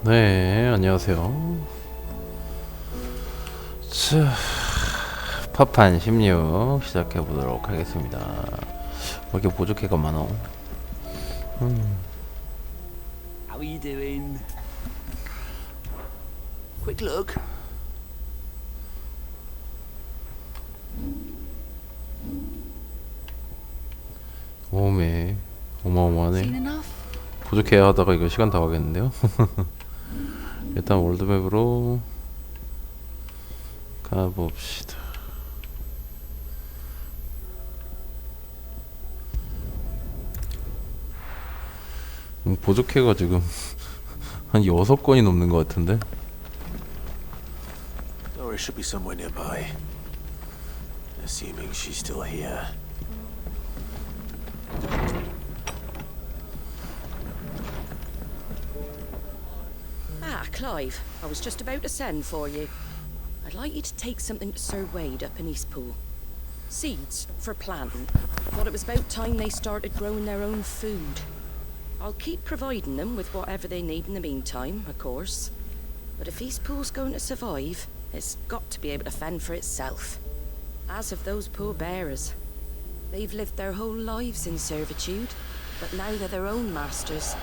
네, 안녕하세요. 자, 파판 16 시작해보도록 하겠습니다. 왜 이렇게 보조개가 많어? How are you doing? Quick look. 오메, 어마어마하네. Seen enough? 보조개 하다가 이거 시간 다 가겠는데요? 일단 월드맵으로 가봅시다. 보조개가 지금 한 6건이 넘는 것 같은데? Doris should be somewhere nearby. Assuming she's still here. Ah, Clive, I was just about to send for you. I'd like you to take something to Sir Wade up in Eastpool. Seeds for planting. Thought it was about time they started growing their own food. I'll keep providing them with whatever they need in the meantime, of course. But if Eastpool's going to survive, it's got to be able to fend for itself. As of those poor bearers. They've lived their whole lives in servitude, but now they're their own masters.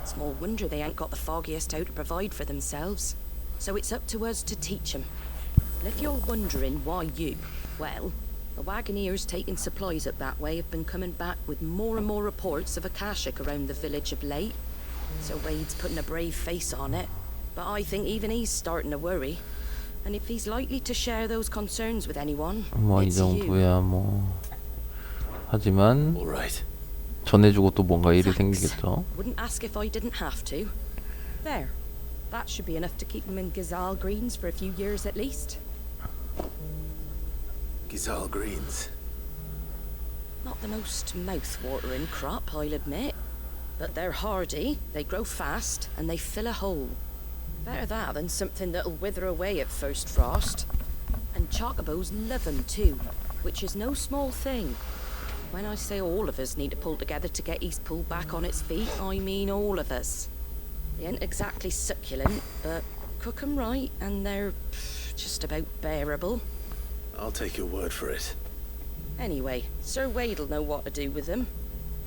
Small wonder they ain't got the foggiest how to provide for themselves. So it's up to us to teach 'em. And if you're wondering why you, well, the Wagoneers taking supplies up that way have been coming back with more and more reports of Akashic around the village of late. So Wade's putting a brave face on it, but I think even he's starting to worry. And if he's likely to share those concerns with anyone, 뭐 이 it's you. 정도야 뭐. 하지만 All right. 전해주고 또 뭔가 일이 Thanks. 생기겠죠. Wouldn't ask if I didn't have to. There. That should be enough to keep them in Gazal Greens for a few years at least. Gizal Greens. Not the most mouth-watering crop, I'll admit. But they're hardy, they grow fast, and they fill a hole. Better that than something that'll wither away at first frost. And chocobos love 'em too, which is no small thing. When I say all of us need to pull together to get Eastpool back on its feet, I mean all of us. They ain't exactly succulent, but cook 'em right, and they're just about bearable. I'll take your word for it. Anyway, Sir Wade'll know what to do with them.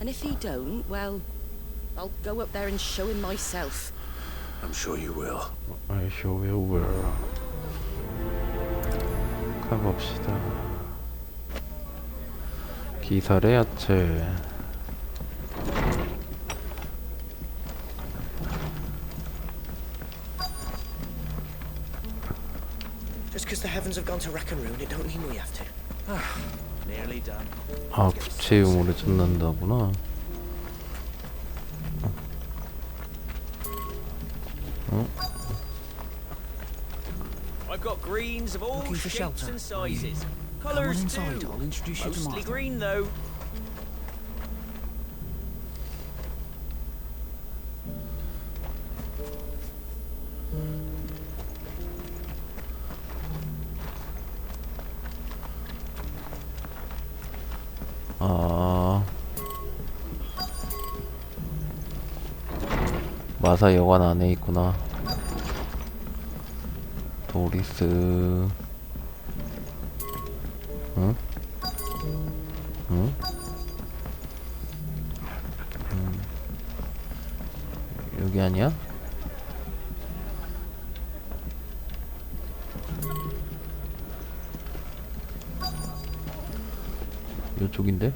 And if he don't, well, I'll go up there and show him myself. I'm sure you will. I sure will. 가봅시다. 기살의 야채. Just because the heavens have gone to rack and ruin, it don't mean we have to. Nearly done. 아, 부채용으로 뜯는다구나. I've got greens of all Looking for shapes shelter, and are you? sizes. Come on Colours inside, too. I'll introduce you to Mostly Martha. green though. 아, 마사 여관 안에 있구나. 도리스. 응? 응? 여기 아니야? 이쪽인데?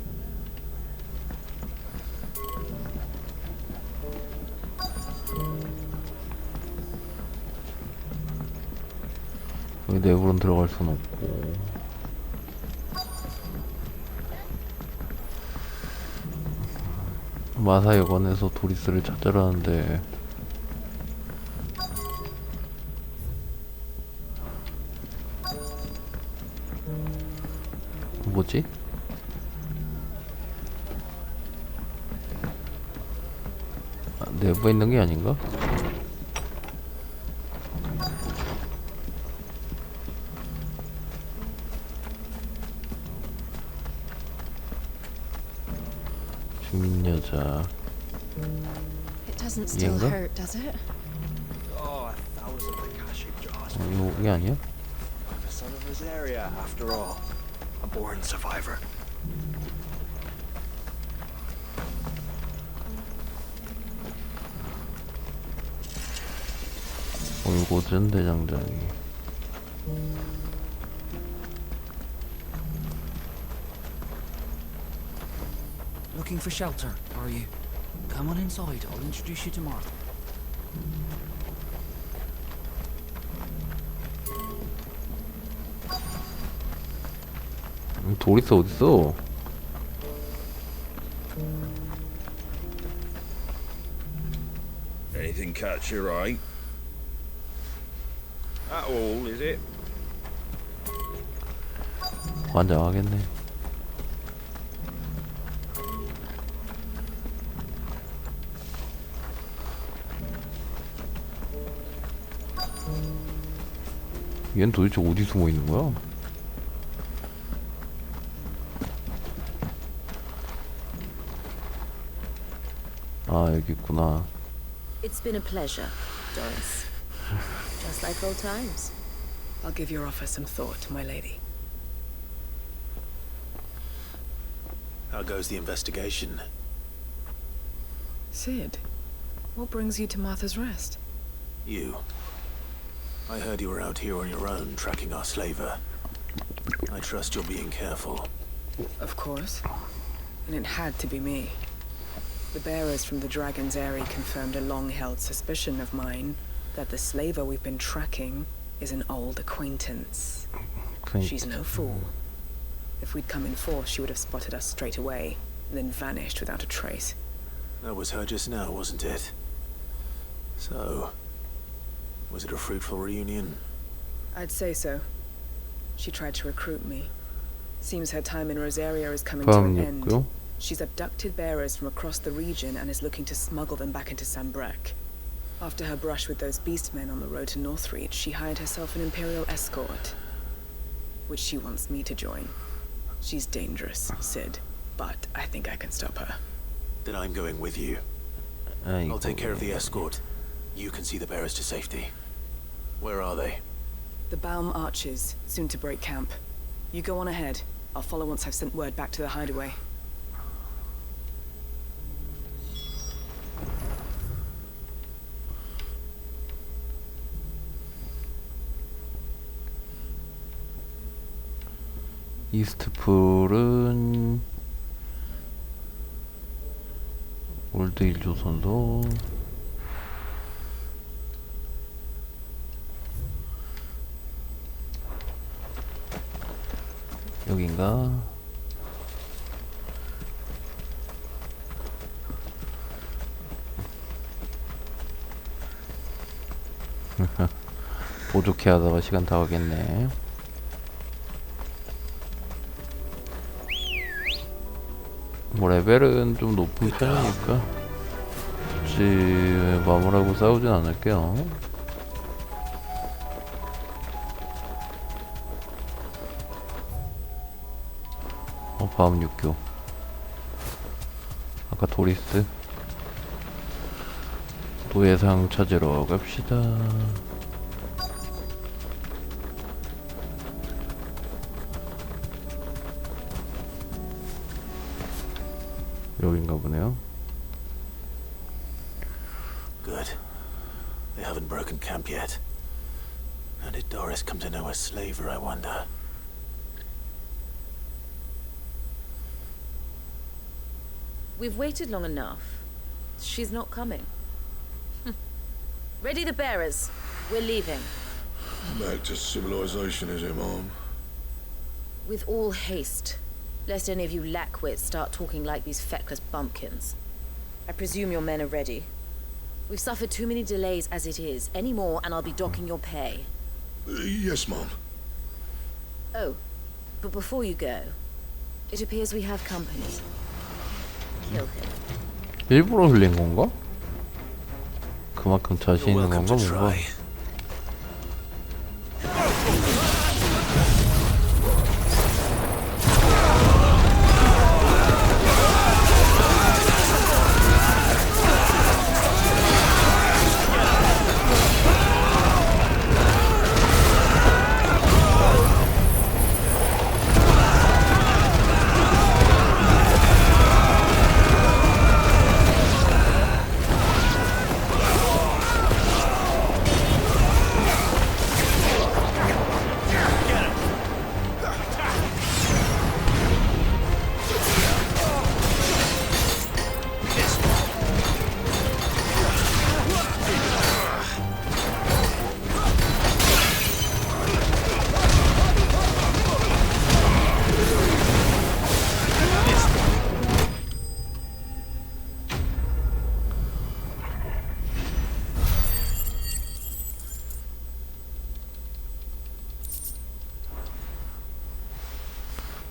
여기 내부로는 들어갈 순 없고. 마사 여관에서 도리스를 찾으라는데 뭐지? 아, 내부에 있는 게 아닌가? 주민 여자. It doesn't still 얘인가? hurt, does it? Oh, 1,000 Akashic jars. 이게 아니야? I'm a son of Rosaria, after all. A born survivor. 올고전 대장장이. Looking for shelter, are you? Come on inside, I'll introduce you to Martha. 도리스 어딨어? Anything catch your eye? At all, is it? 환장하겠네. 얘는 도대체 어디 숨어 있는 거야? 아, 여기 있구나. It's been a pleasure, Doris. Just like old times. I'll give your offer some thought, my lady. How goes the investigation? Sid, what brings you to Martha's Rest? You. I heard you were out here on your own, tracking our slaver. I trust you're being careful. Of course. And it had to be me. The bearers from the Dragon's Eyrie confirmed a long-held suspicion of mine that the slaver we've been tracking is an old acquaintance. She's no fool. If we'd come in force, she would have spotted us straight away, and then vanished without a trace. That was her just now, wasn't it? So, was it a fruitful reunion? I'd say so. She tried to recruit me. Seems her time in Rosaria is coming to an end. 다음 She's abducted bearers from across the region and is looking to smuggle them back into Sambrek. After her brush with those beastmen on the road to Northreach, she hired herself an Imperial escort, which she wants me to join. She's dangerous, Sid, but I think I can stop her. Then I'm going with you. I'll take care of the escort. You can see the bearers to safety. Where are they? The Baum Archers, soon to break camp. You go on ahead. I'll follow once I've sent word back to the hideaway. 이스트풀은 올드 일조선소. 여긴가? 보조케 하다가 시간 다 가겠네. 뭐 레벨은 좀 높은 편이니까 굳이 마무리하고 싸우진 않을게요. 밤 6교. 아까 도리스 노예상 찾으러 갑시다. 여긴가 보네요. Good. They haven't broken camp yet. How did Doris come to know a slaver, I wonder? We've waited long enough. She's not coming. Ready the bearers. We're leaving. Back to civilization, is it, Mom? With all haste. Lest any of you lackwits start talking like these feckless bumpkins. I presume your men are ready. We've suffered too many delays as it is. Any more and I'll be docking your pay. Yes, Mom. Oh, but before you go, it appears we have company. Kill him. 일부러 흘린 건가? 그만큼 자신 You're 있는 welcome 건가 to 뭔가? try.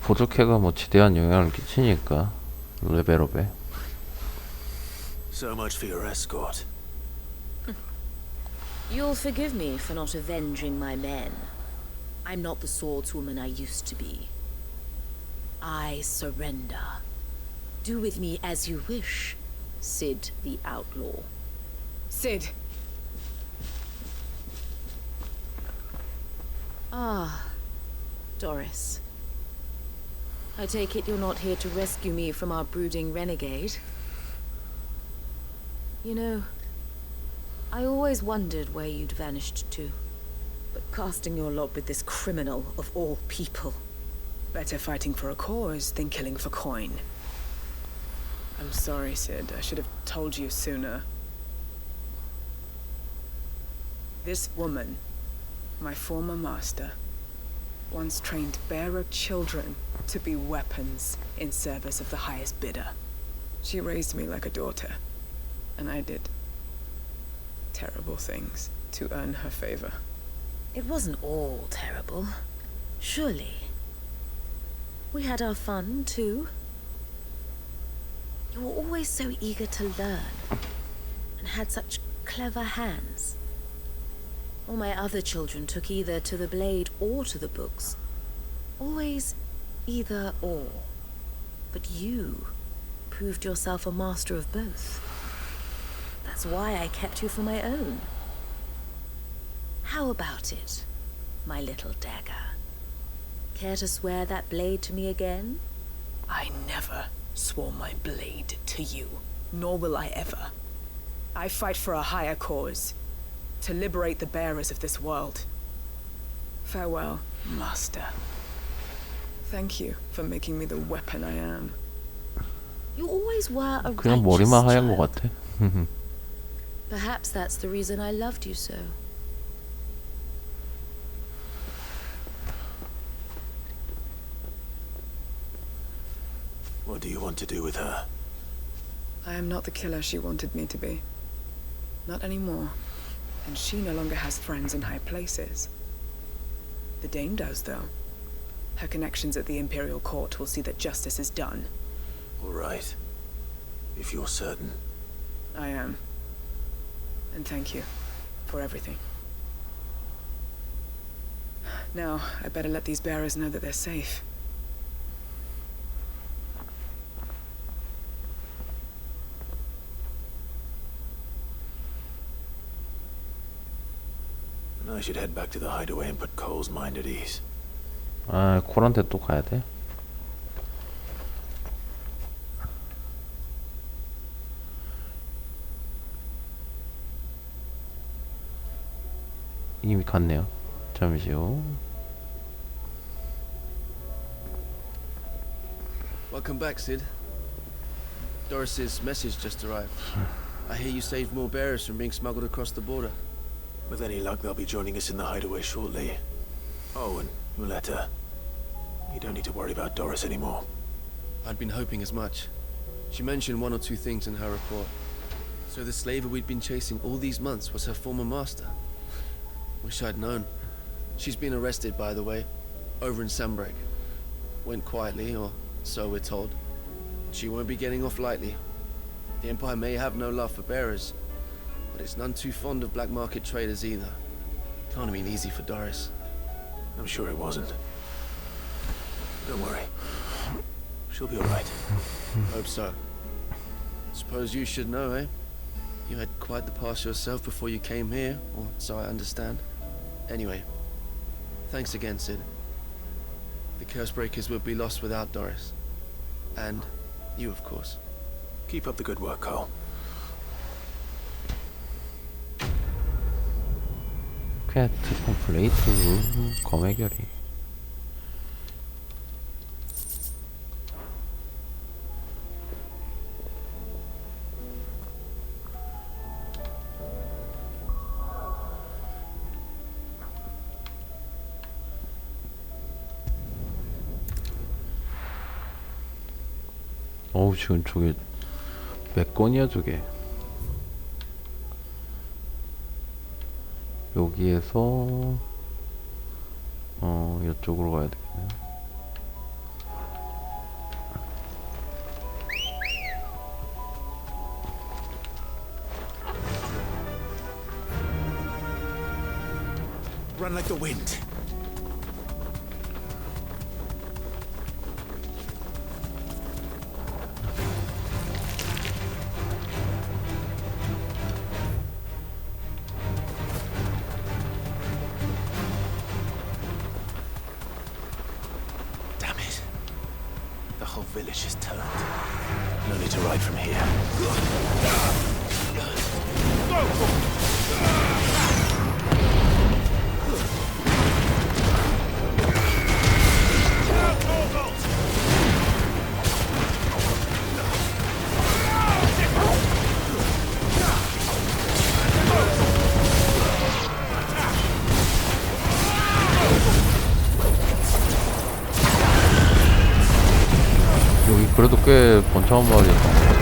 보조캐가 뭐 지대한 영향을 끼치니까 레벨업에. So much for your escort. You'll forgive me for not avenging my men. I'm not the swordswoman I used to be. I surrender. Do with me as you wish, Sid the Outlaw. Sid! Ah, Doris. I take it you're not here to rescue me from our brooding renegade. You know, I always wondered where you'd vanished to. But casting your lot with this criminal of all people. Better fighting for a cause than killing for coin. I'm sorry, Sid. I should have told you sooner. This woman, my former master, once trained bearer children to be weapons in service of the highest bidder. She raised me like a daughter, and I did terrible things to earn her favor. It wasn't all terrible, surely. We had our fun, too. You were always so eager to learn, and had such clever hands. All my other children took either to the blade or to the books. Always either or. But you proved yourself a master of both. That's why I kept you for my own. How about it, my little dagger? Care to swear that blade to me again? I never swore my blade to you, nor will I ever. I fight for a higher cause, to liberate the bearers of this world. Farewell, Master. Thank you for making me the weapon I am. You always were a 그냥 righteous 머리만 하얀 것 child. 같아. Perhaps that's the reason I loved you so. What do you want to do with her? I am not the killer she wanted me to be. Not anymore. And she no longer has friends in high places. The Dame does, though. Her connections at the Imperial Court will see that justice is done. All right. If you're certain. I am. And thank you for everything. Now, I better let these bearers know that they're safe. I should head back to the hideaway and put Cole's mind at ease. 아, 콜한테 또 가야 돼? 이미 갔네요. 잠시요. Welcome back, Sid. Doris's message just arrived. I hear you saved more bearers from being smuggled across the border. With any luck, they'll be joining us in the hideaway shortly. Oh, and Muleta. You don't need to worry about Doris anymore. I'd been hoping as much. She mentioned one or two things in her report. So the slaver we'd been chasing all these months was her former master. Wish I'd known. She's been arrested, by the way, over in Sambrek. Went quietly, or so we're told. She won't be getting off lightly. The Empire may have no love for bearers, but it's none too fond of black market traders either. Can't have been easy for Doris. I'm sure it wasn't. Don't worry. She'll be all right. Hope so. Suppose you should know, eh? You had quite the past yourself before you came here, or so I understand. Anyway, thanks again, Sid. The Cursebreakers would be lost without Doris. And you, of course. Keep up the good work, Cole. 퀘스트 컴플레이트. 검의 결의. 어우, 지금 저게 몇 건이야 저게. 여기에서 이쪽으로 가야 되겠네. Run like the wind. Damn it. The whole village is turned. No need to ride from here. 여기 그래도 꽤 번창한 마을이었던 것 같아요.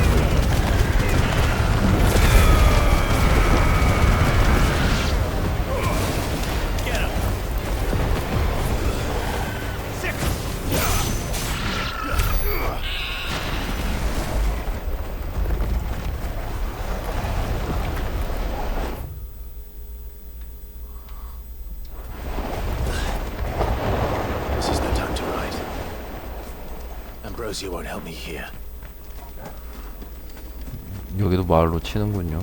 This is no time to ride. Ambrosia won't help me here. 여기도 마을로 치는군요.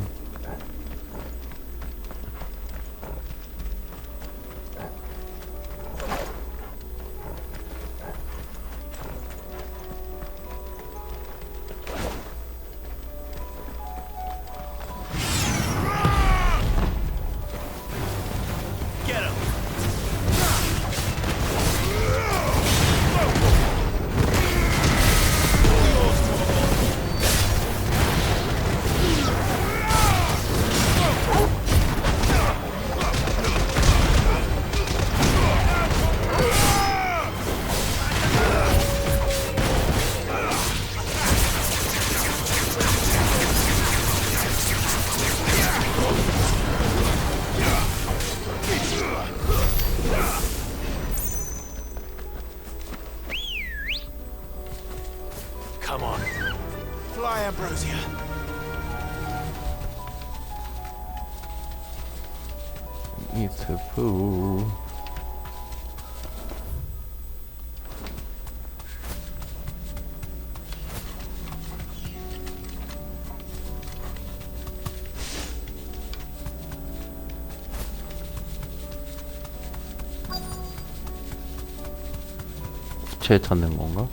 Come on. Fly, Ambrosia. It's a fool. 부채 찾는 건가?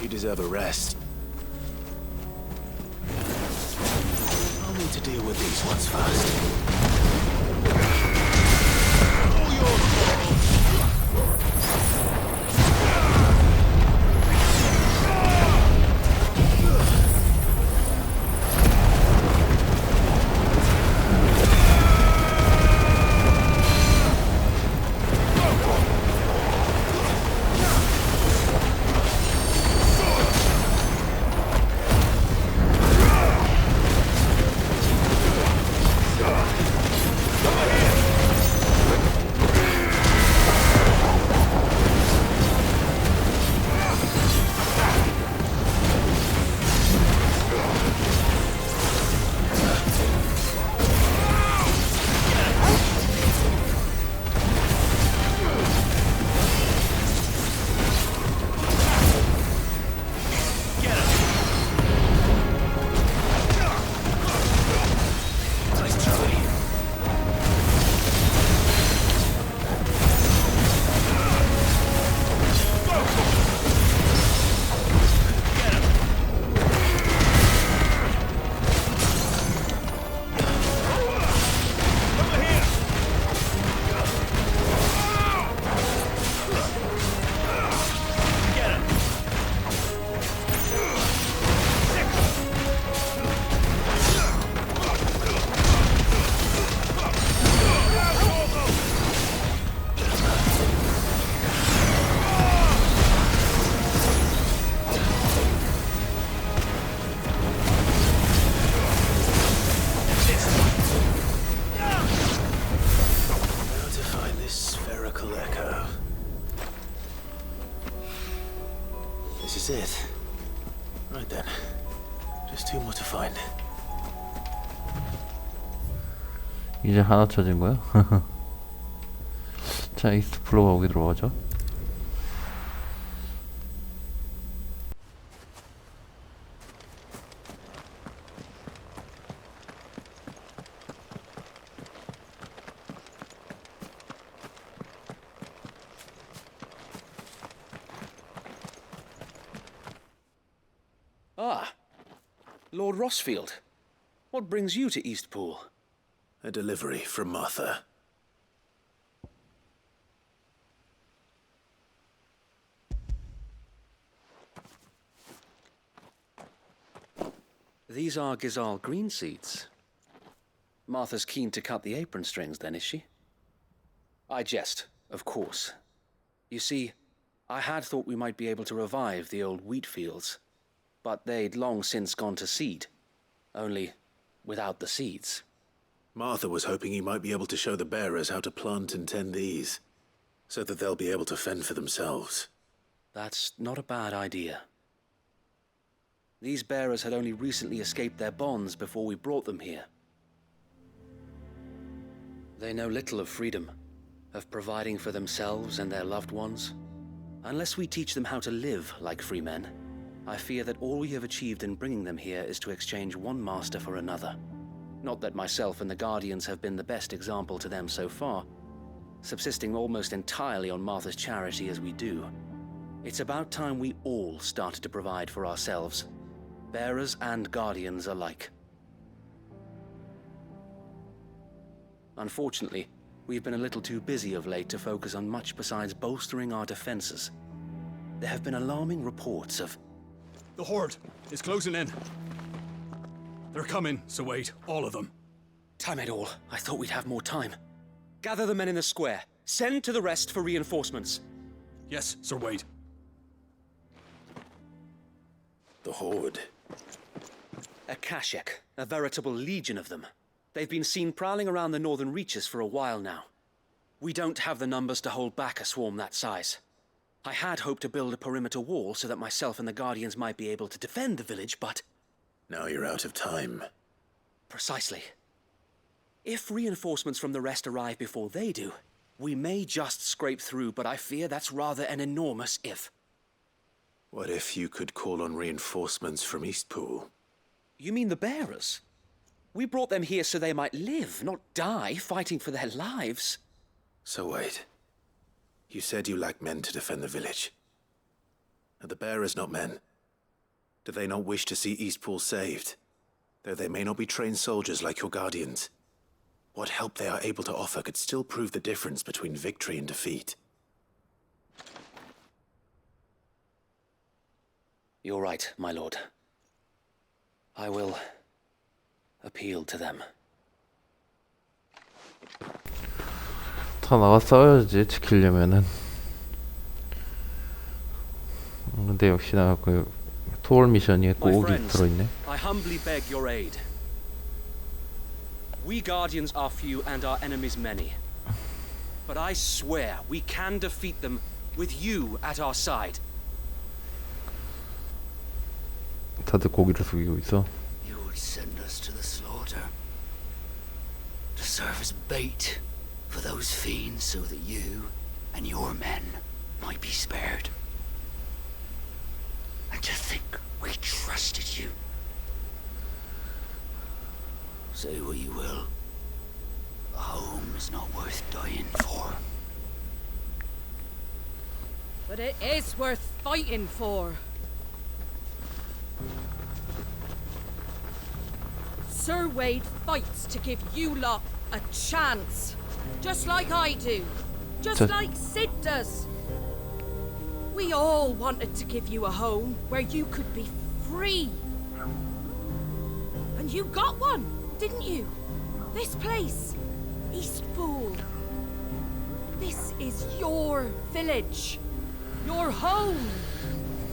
You deserve a rest. I'll need to deal with these ones first. This is it. Right then. Just two more to find. 이제 하나 찾은 거야? 자, 이스트 플로어 거기 들어가죠. Ah, Lord Rossfield. What brings you to Eastpool? A delivery from Martha. These are Gizal green seeds. Martha's keen to cut the apron strings, then, is she? I jest, of course. You see, I had thought we might be able to revive the old wheat fields, but they'd long since gone to seed. Only without the seeds. Martha was hoping you might be able to show the bearers how to plant and tend these, so that they'll be able to fend for themselves. That's not a bad idea. These bearers had only recently escaped their bonds before we brought them here. They know little of freedom, of providing for themselves and their loved ones. Unless we teach them how to live like free men, I fear that all we have achieved in bringing them here is to exchange one master for another. Not that myself and the Guardians have been the best example to them so far, subsisting almost entirely on Martha's charity as we do. It's about time we all started to provide for ourselves, bearers and Guardians alike. Unfortunately, we've been a little too busy of late to focus on much besides bolstering our defenses. There have been alarming reports of... The Horde is closing in. They're coming, so wait, all of them. Time it all. I thought we'd have more time. Gather the men in the square. Send to the rest for reinforcements. Yes, Sir Wade. The Horde. A Kashek, a veritable legion of them. They've been seen prowling around the northern reaches for a while now. We don't have the numbers to hold back a swarm that size. I had hoped to build a perimeter wall so that myself and the Guardians might be able to defend the village, but... Now you're out of time. Precisely. If reinforcements from the rest arrive before they do, we may just scrape through, but I fear that's rather an enormous if. What if you could call on reinforcements from Eastpool? You mean the bearers? We brought them here so they might live, not die, fighting for their lives. So wait. You said you lack men to defend the village. Are the bearers not men? Do they not wish to see Eastpool saved? Though they may not be trained soldiers like your Guardians. What help they are able to offer could still prove the difference between victory and defeat. You're right, my lord. I will appeal to them. 다 나가 싸워야지 지키려면은. 근데 역시나 그 토월 미션이 꼭 들어있네. I humbly beg your aid. We Guardians are few and our enemies many. But I swear we can defeat them with you at our side. 다들 고기를 숙이고 있어. You would send us to the slaughter. To serve as bait for those fiends so that you and your men might be spared. And to think we trusted you. Say what you will. A home is not worth dying for. But it is worth fighting for. Sir Wade fights to give you lot a chance. Just like I do. Just like Sid does. We all wanted to give you a home where you could be free. And you got one, didn't you? This place, Eastpool. This is your village. Your home.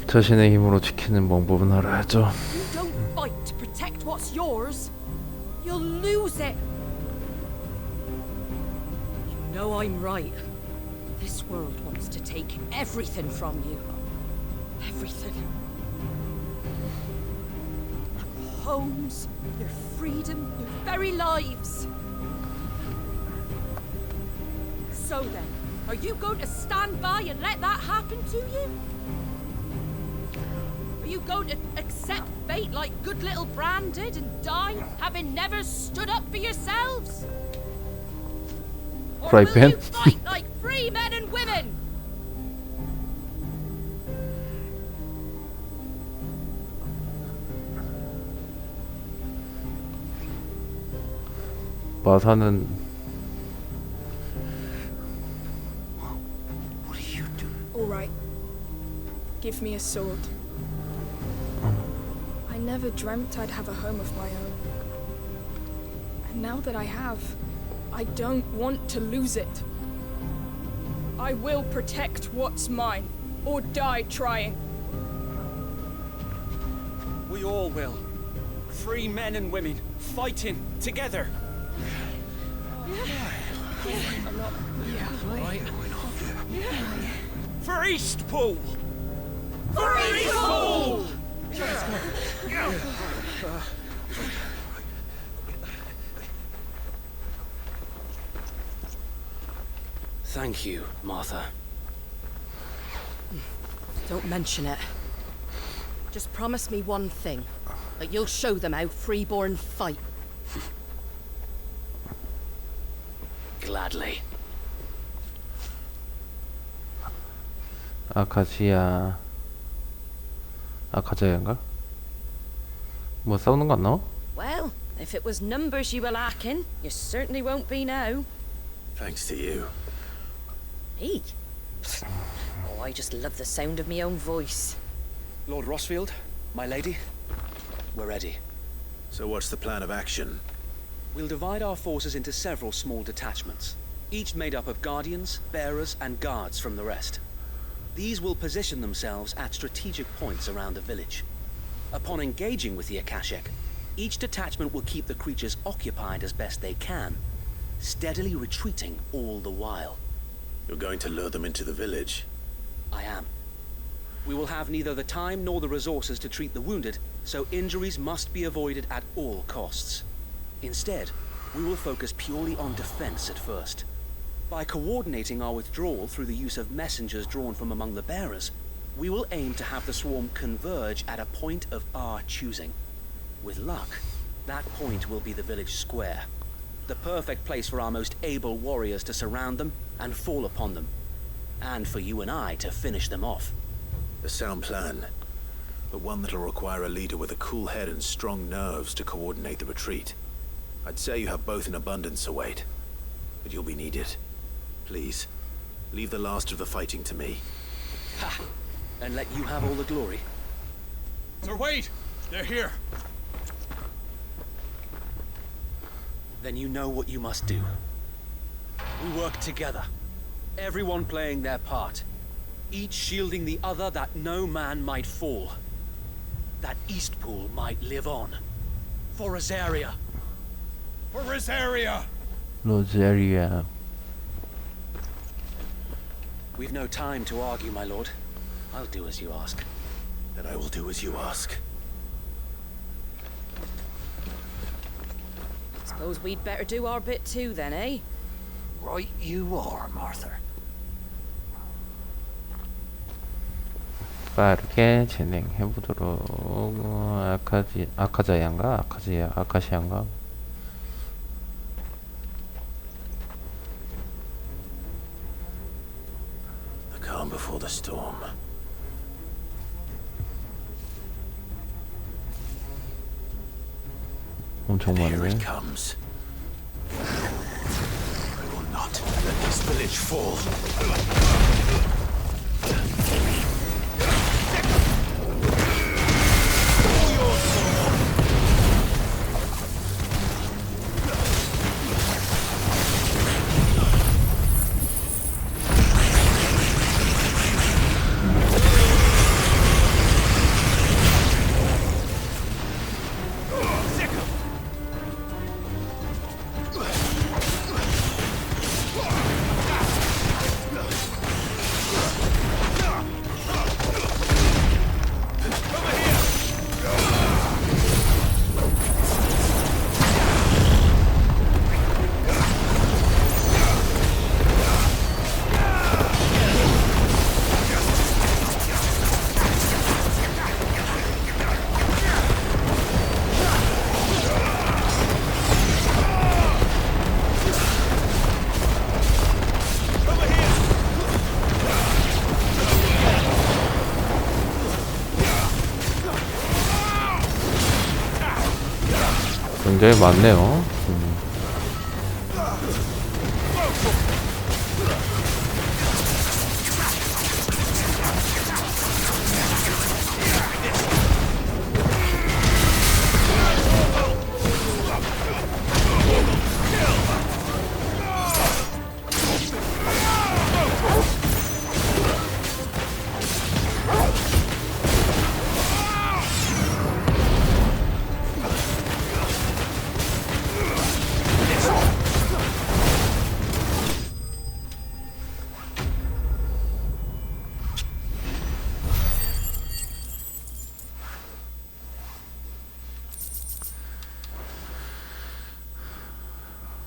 자신의 힘으로 지키는 방법은 알아야죠. You don't fight to protect what's yours. You'll lose it. You know I'm right. This world wants to take everything from you. Everything. Your homes, your freedom, your very lives. So then, are you going to stand by and let that happen to you? Are you going to accept fate like good little Bran did and die, having never stood up for yourselves? Or Cry will pen. you fight like free men and women? 마사는 What are you doing? All right. Give me a sword. I never dreamt I'd have a home of my own. And now that I have, I don't want to lose it. I will protect what's mine, or die trying. We all will. Free men and women, fighting together. For Eastpool! For Eastpool! Thank you, Martha. Don't mention it. Just promise me one thing. That you'll show them how freeborn fight. Gladly. 아카자야인가? 뭐 싸우는 거 안 나와? Well, if it was numbers you were lacking, you certainly won't be now. Thanks to you. Me? Oh, I just love the sound of my own voice. Lord Rossfield, my lady, we're ready. So what's the plan of action? We'll divide our forces into several small detachments, each made up of guardians, bearers, and guards from the rest. These will position themselves at strategic points around the village. Upon engaging with the Akashik, each detachment will keep the creatures occupied as best they can, steadily retreating all the while. You're going to lure them into the village? I am. We will have neither the time nor the resources to treat the wounded, so injuries must be avoided at all costs. Instead, we will focus purely on defense at first. By coordinating our withdrawal through the use of messengers drawn from among the bearers, we will aim to have the swarm converge at a point of our choosing. With luck, that point will be the village square. The perfect place for our most able warriors to surround them and fall upon them. And for you and I to finish them off. A sound plan, but one that'll require a leader with a cool head and strong nerves to coordinate the retreat. I'd say you have both in abundance, Await, but you'll be needed. Please, leave the last of the fighting to me. Ha! And let you have all the glory. Sir Wade! They're here! Then you know what you must do. We work together, everyone playing their part, each shielding the other that no man might fall, that Eastpool might live on. For Rosaria! For Rosaria! 로제리아. We've no time to argue, my lord. I'll do as you ask. Then I will do as you ask. Suppose we'd better do our bit too then, eh? Right you are, Martha. 빠르게 진행해 보도록. 아카자야인가? 아카시아인가? The calm before the storm. 엄청 Here 많네. it comes. I will not let this village fall. 굉장히 많네요.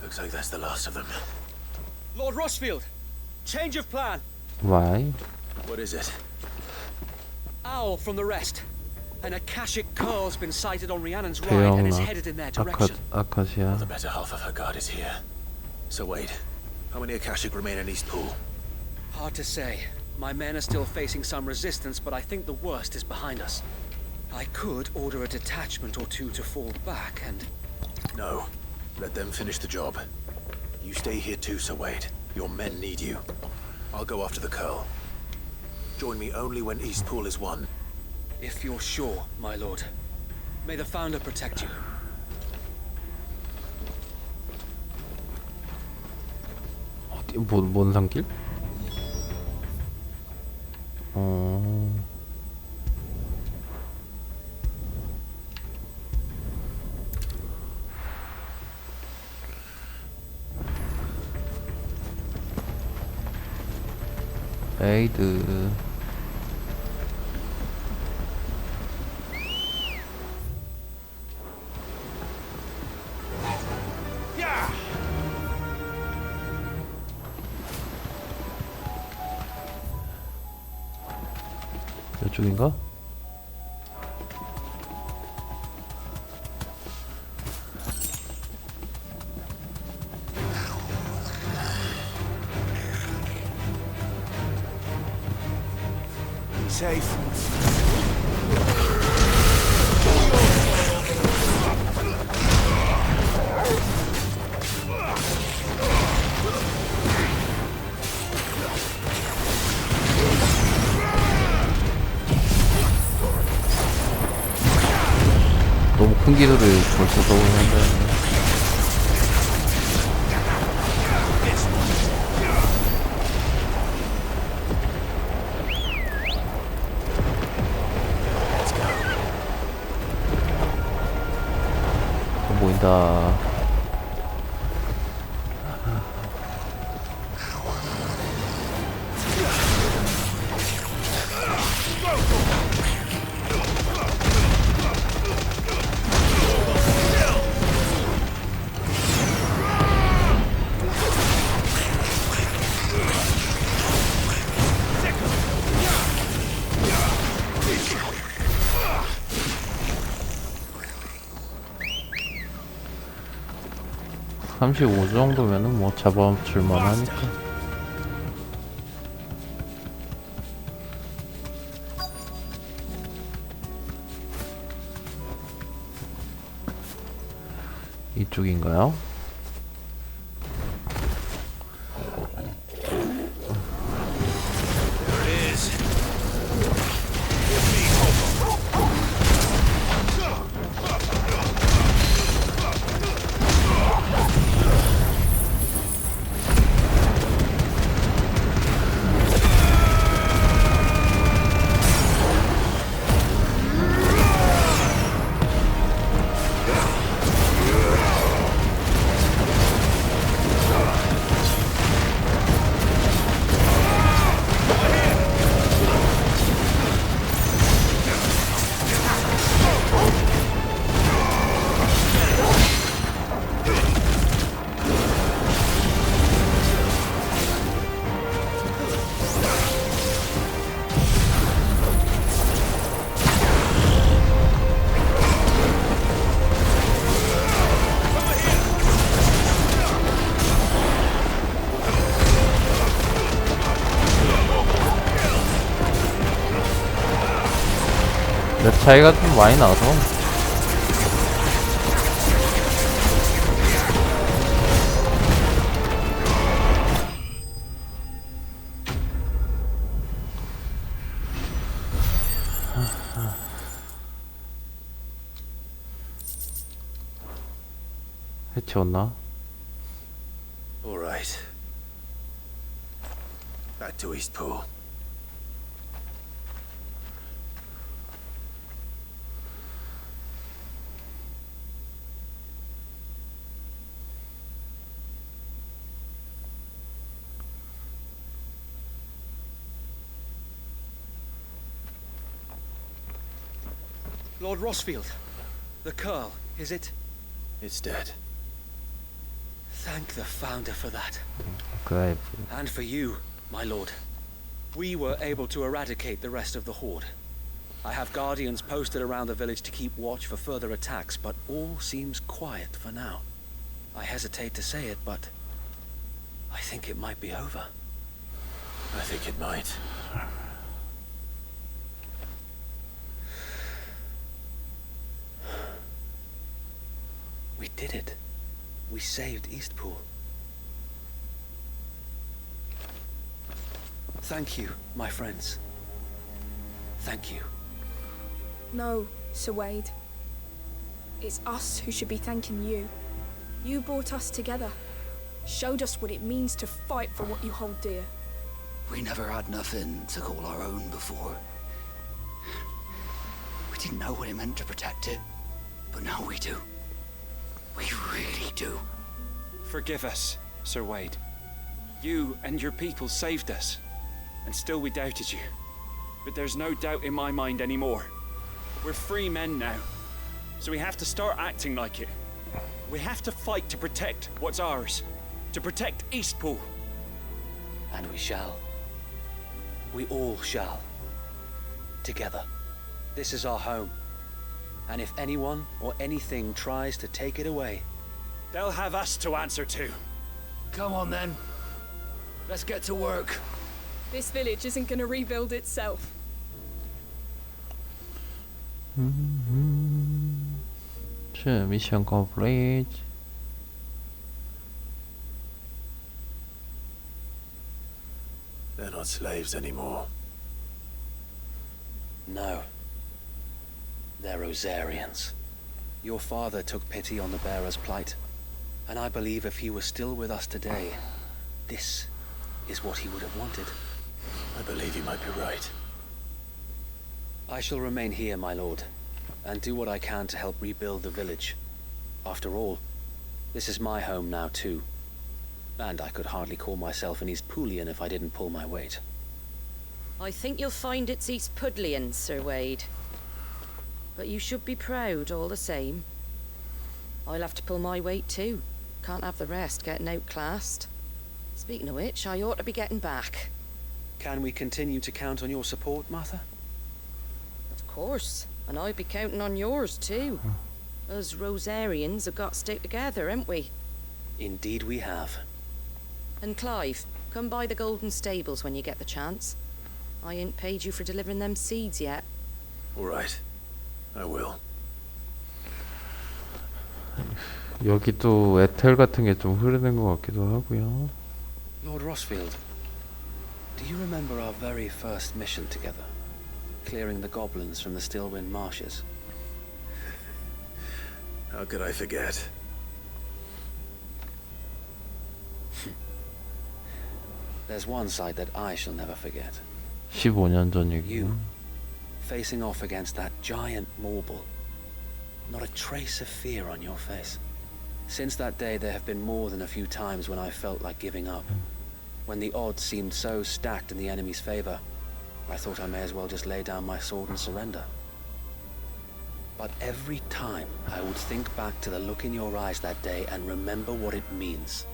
Looks like that's the last of them. Lord Rossfield, change of plan. Why? What is it? Owl from the rest. An Akashic Coil's been sighted on Rhiannon's ride and is 대형 headed in their direction. 아카시아. The better half of her guard is here. So wait, how many Akashic remain in Eastpool? Hard to say. My men are still facing some resistance, but I think the worst is behind us. I could order a detachment or two to fall back and... No. Let them finish the job. You stay here too, Sir Wade. Your men need you. I'll go after the Curl. Join me only when Eastpool is won. If you're sure, my lord. May the Founder protect you. 어디 뭔 산길? 에이드. 이쪽인가? Safe. 너무 큰 기술을 벌써 써보는데. 보인다. (35) 정도면은 뭐 잡아줄만 하니까. 이쪽인가요? 맵 차이가 좀 많이 나서 채웠나? All right. Back to Eastpool. Lord Rosfield. The Curl, is it? It's dead. Thank the Founder for that. 그래. And for you, my lord. We were able to eradicate the rest of the Horde. I have guardians posted around the village to keep watch for further attacks, but all seems quiet for now. I hesitate to say it, but I think it might be over. I think it might. We did it. We saved Eastpool. Thank you, my friends. Thank you. No, Sir Wade. It's us who should be thanking you. You brought us together. Showed us what it means to fight for what you hold dear. We never had nothing to call our own before. We didn't know what it meant to protect it, but now we do. We really do. Forgive us, Sir Wade. You and your people saved us, and still we doubted you. But there's no doubt in my mind anymore. We're free men now, so we have to start acting like it. We have to fight to protect what's ours, to protect Eastpool. And we shall. We all shall. Together. This is our home. And if anyone or anything tries to take it away, they'll have us to answer to. Come on then. Let's get to work. This village isn't gonna rebuild itself. Mission complete. They're not slaves anymore. no. They're Rosarians. Your father took pity on the bearer's plight, and I believe if he were still with us today, this is what he would have wanted. I believe you might be right. I shall remain here, my lord, and do what I can to help rebuild the village. After all, this is my home now too, and I could hardly call myself an Eastpoolian if I didn't pull my weight. I think you'll find it's Eastpudlian, Sir Wade. But you should be proud all the same. I'll have to pull my weight too. Can't have the rest getting outclassed. Speaking of which, I ought to be getting back. Can we continue to count on your support, Martha? Of course, and I'll be counting on yours too. Us Rosarians have got to stick together, haven't we? Indeed we have. And Clive, come by the Golden Stables when you get the chance. I ain't paid you for delivering them seeds yet. All right. I will. 여기 또 에텔 같은 게 좀 흐르는 것 같기도 하고요. Lord Rosfield, do you remember our very first mission together? Clearing the goblins from the Stillwind marshes? How could I forget? There's one sight that I shall never forget. 15년 전 얘기요. You, facing off against that giant Morble. Not a trace of fear on your face. Since that day, there have been more than a few times when I felt like giving up. When the odds seemed so stacked in the enemy's favor, I thought I may as well just lay down my sword and surrender. But every time, I would think back to the look in your eyes that day and remember what it means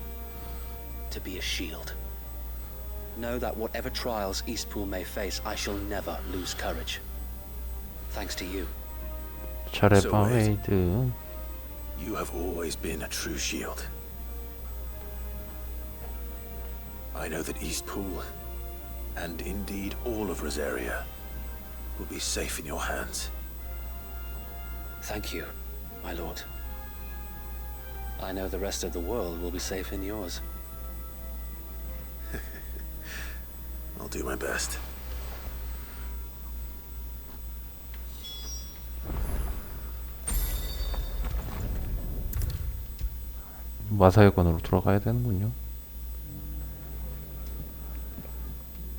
to be a shield. Know that whatever trials Eastpool may face, I shall never lose courage. Thanks to you. 잘해봐, 웨이드. You have always been a true shield. I know that Eastpool, and indeed all of Rosaria, will be safe in your hands. Thank you, my lord. I know the rest of the world will be safe in yours. I'll do my best. 마사회관으로 돌아가야 되는군요.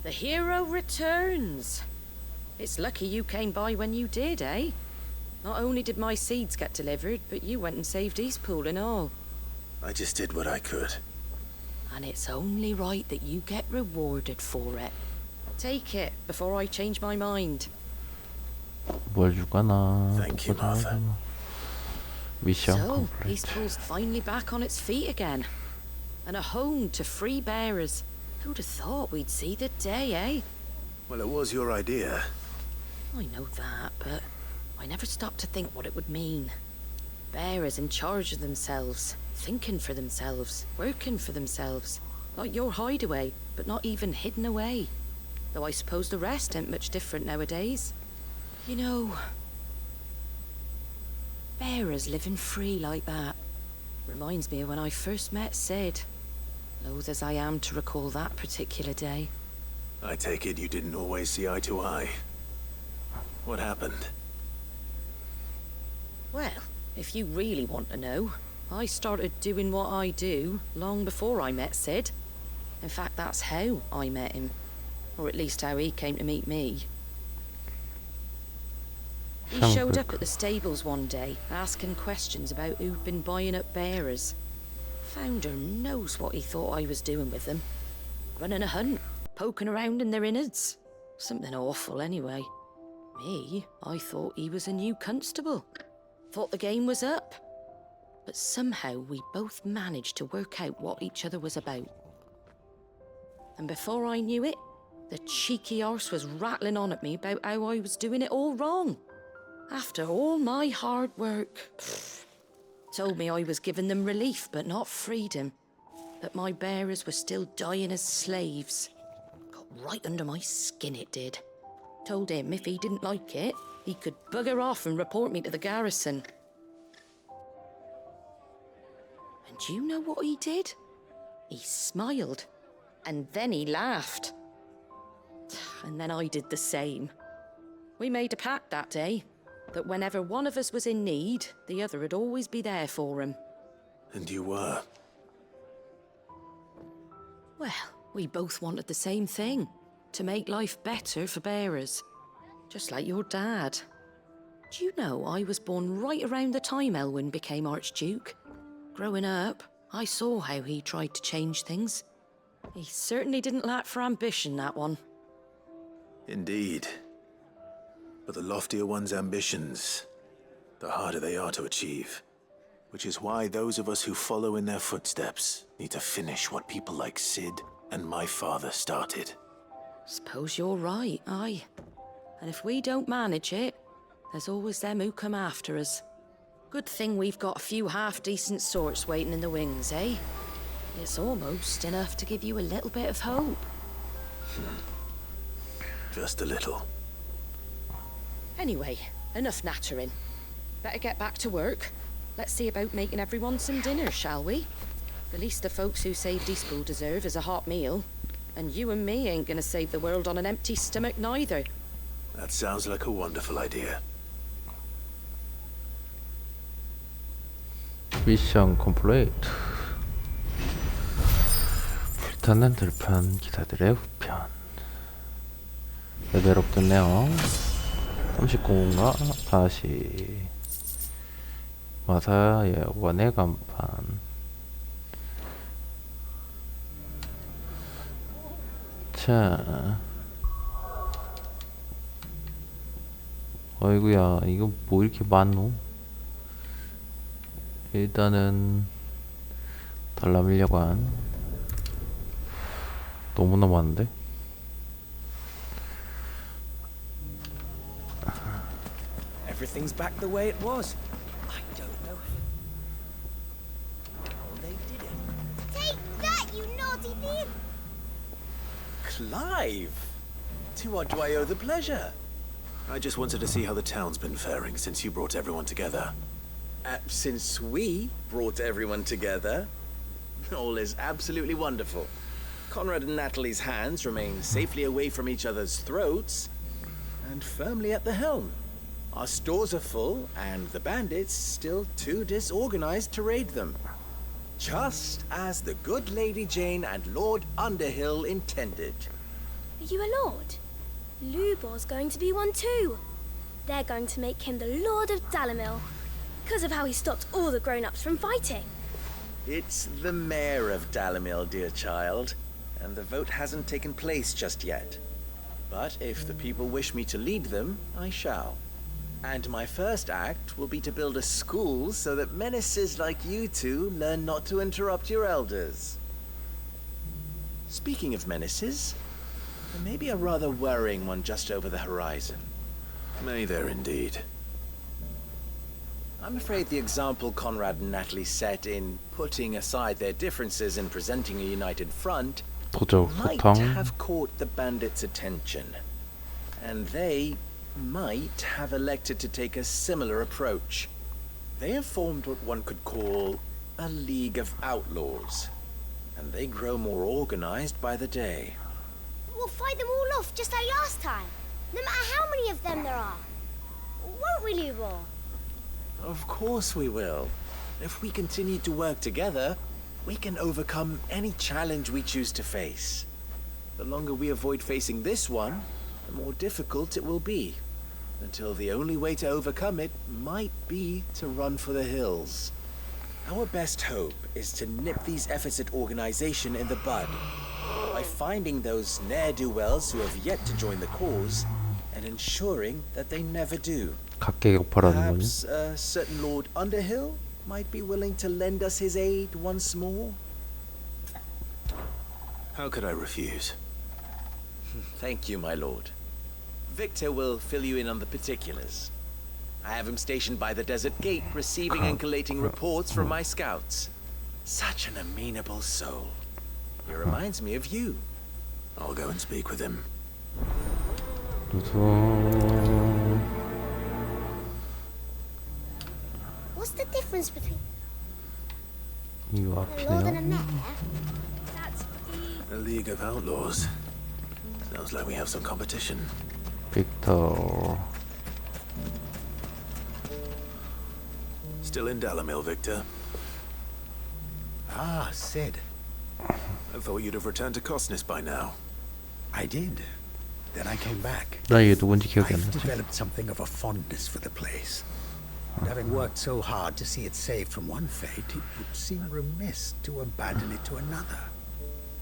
The hero returns. It's lucky you came by when you did, eh? Not only did my seeds get delivered, but you went and saved Eastpool and all. I just did what I could. And it's only right that you get rewarded for it. Take it before I change my mind. 뭘 줄까나. Thank you, Martha. 미션 So, 컴플리트. Eastpool's finally back on its feet again. And a home to free bearers. Who'd have thought we'd see the day, eh? Well, it was your idea. I know that, but I never stopped to think what it would mean. Bearers in charge of themselves, thinking for themselves, working for themselves. Like your hideaway, but not even hidden away. Though I suppose the rest ain't much different nowadays. You know, bearers living free like that reminds me of when I first met Sid. Loath as I am to recall that particular day. I take it you didn't always see eye to eye. What happened? Well, if you really want to know, I started doing what I do long before I met Sid. In fact, that's how I met him. Or at least how he came to meet me. He showed up at the stables one day, asking questions about who'd been buying up bearers. Founder knows what he thought I was doing with them. Running a hunt, poking around in their innards. Something awful anyway. Me, I thought he was a new constable. Thought the game was up. But somehow we both managed to work out what each other was about. And before I knew it, the cheeky arse was rattling on at me about how I was doing it all wrong. After all my hard work. Told me I was giving them relief, but not freedom. That my bearers were still dying as slaves. Got right under my skin, it did. Told him if he didn't like it, he could bugger off and report me to the garrison. And do you know what he did? He smiled. And then he laughed. And then I did the same. We made a pact that day. That whenever one of us was in need, the other would always be there for him. And you were? Well, we both wanted the same thing. To make life better for bearers. Just like your dad. Do you know I was born right around the time Elwyn became Archduke? Growing up, I saw how he tried to change things. He certainly didn't lack for ambition, that one. Indeed. But the loftier one's ambitions, the harder they are to achieve. Which is why those of us who follow in their footsteps need to finish what people like Sid and my father started. Suppose you're right, aye. And if we don't manage it, there's always them who come after us. Good thing we've got a few half-decent sorts waiting in the wings, eh? It's almost enough to give you a little bit of hope. Just a little. Anyway, enough nattering. Better get back to work. Let's see about making everyone some dinner, shall we? The least the folks who saved Eastpool deserve is a hot meal. And you and me ain't gonna save the world on an empty stomach neither. That sounds like a wonderful idea. 미션 컴플리트. 불타는 들판 기사들의 우편. 레벨업 됐네요. 39인가? 다시 마사의 원의 간판. 자, 어이구야, 이거 뭐 이렇게 많노? 일단은 달라밀려관 너무나 많은데? Everything's back the way it was. I don't know how they did it. Take that, you naughty thief! Clive! To what do I owe the pleasure? I just wanted to see how the town's been faring since you brought everyone together. Since we brought everyone together, all is absolutely wonderful. Conrad and Natalie's hands remain safely away from each other's throats, and firmly at the helm. Our stores are full, and the bandits still too disorganized to raid them. Just as the good Lady Jane and Lord Underhill intended. Are you a lord? Lubor's going to be one too. They're going to make him the Lord of Dalimil, because of how he stopped all the grown-ups from fighting. It's the mayor of Dalimil, dear child, and the vote hasn't taken place just yet. But if the people wish me to lead them, I shall. And my first act will be to build a school so that menaces like you two learn not to interrupt your elders. Speaking of menaces, there may be a rather worrying one just over the horizon. May there indeed. I'm afraid the example Conrad and Natalie set in putting aside their differences and presenting a united front 도적 might 소탕. have caught the bandits' attention. And they might have elected to take a similar approach. They have formed what one could call a League of Outlaws, and they grow more organized by the day. We'll fight them all off just like last time, no matter how many of them there are. Won't we, Lubor? Of course we will. If we continue to work together, we can overcome any challenge we choose to face. The longer we avoid facing this one, the more difficult it will be, until the only way to overcome it might be to run for the hills. Our best hope is to nip these efforts at organization in the bud, by finding those ne'er-do-wells who have yet to join the cause, and ensuring that they never do. 각계격파라는 거냐? Perhaps a certain Lord Underhill might be willing to lend us his aid once more? How could I refuse? Thank you, my lord. Victor will fill you in on the particulars. I have him stationed by the desert gate, receiving and collating reports from my scouts. Such an amenable soul. He reminds me of you. I'll go and speak with him. What's the difference between 이거 a lord and a 앞이네요. mayor? That's A League of Outlaws. Sounds like we have some competition. 빅터. Still in Dalimil, Victor? Ah, Sid. I thought you'd have returned to Cosnes by now. I did. Then I came back. 나 얘 누군지 기억이 안 I've 나지. developed something of a fondness for the place. And having worked so hard to see it saved from one fate, it would seem remiss to abandon it to another.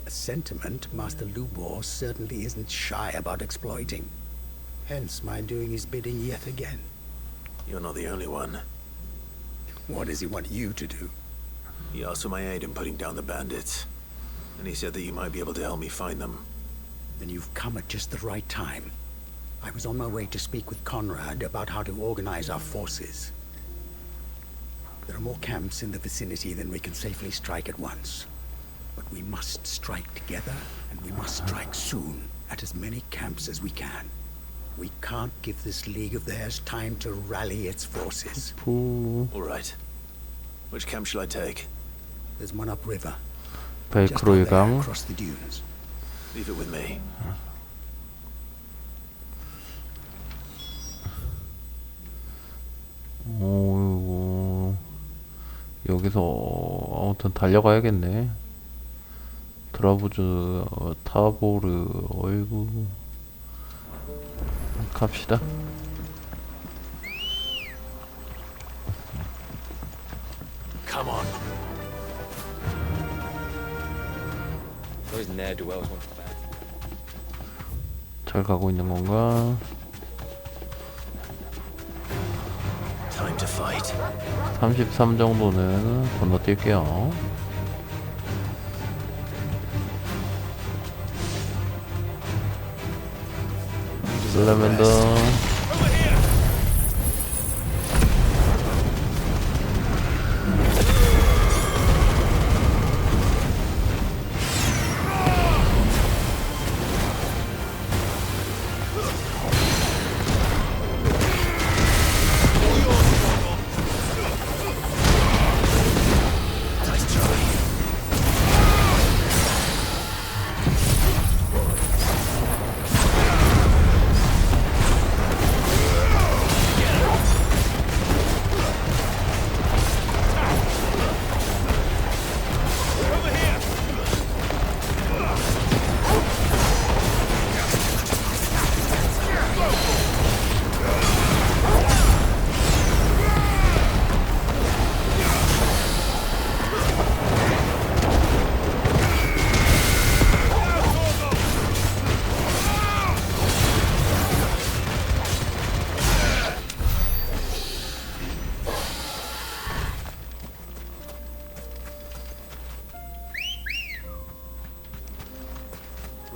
A sentiment Master Lubor certainly isn't shy about exploiting. Hence my doing his bidding yet again. You're not the only one. What does he want you to do? He asked for my aid in putting down the bandits. And he said that you might be able to help me find them. Then you've come at just the right time. I was on my way to speak with Conrad about how to organize our forces. There are more camps in the vicinity than we can safely strike at once. But we must strike together, and we must strike soon at as many camps as we can. We can't give this league of theirs time to rally its forces. All right. Which camp shall I take? There's one upriver. 벨크로의 강. Across the dunes. Leave it with me. 오, 여기서 아무튼 달려가야겠네. 드라부즈, 타보르, 어이구. 갑시다. Come on. Those ne'er-do-wells want back. 잘 가고 있는 건가? Time to fight. 33 정도는 건너뛸게요. 슬래맨더.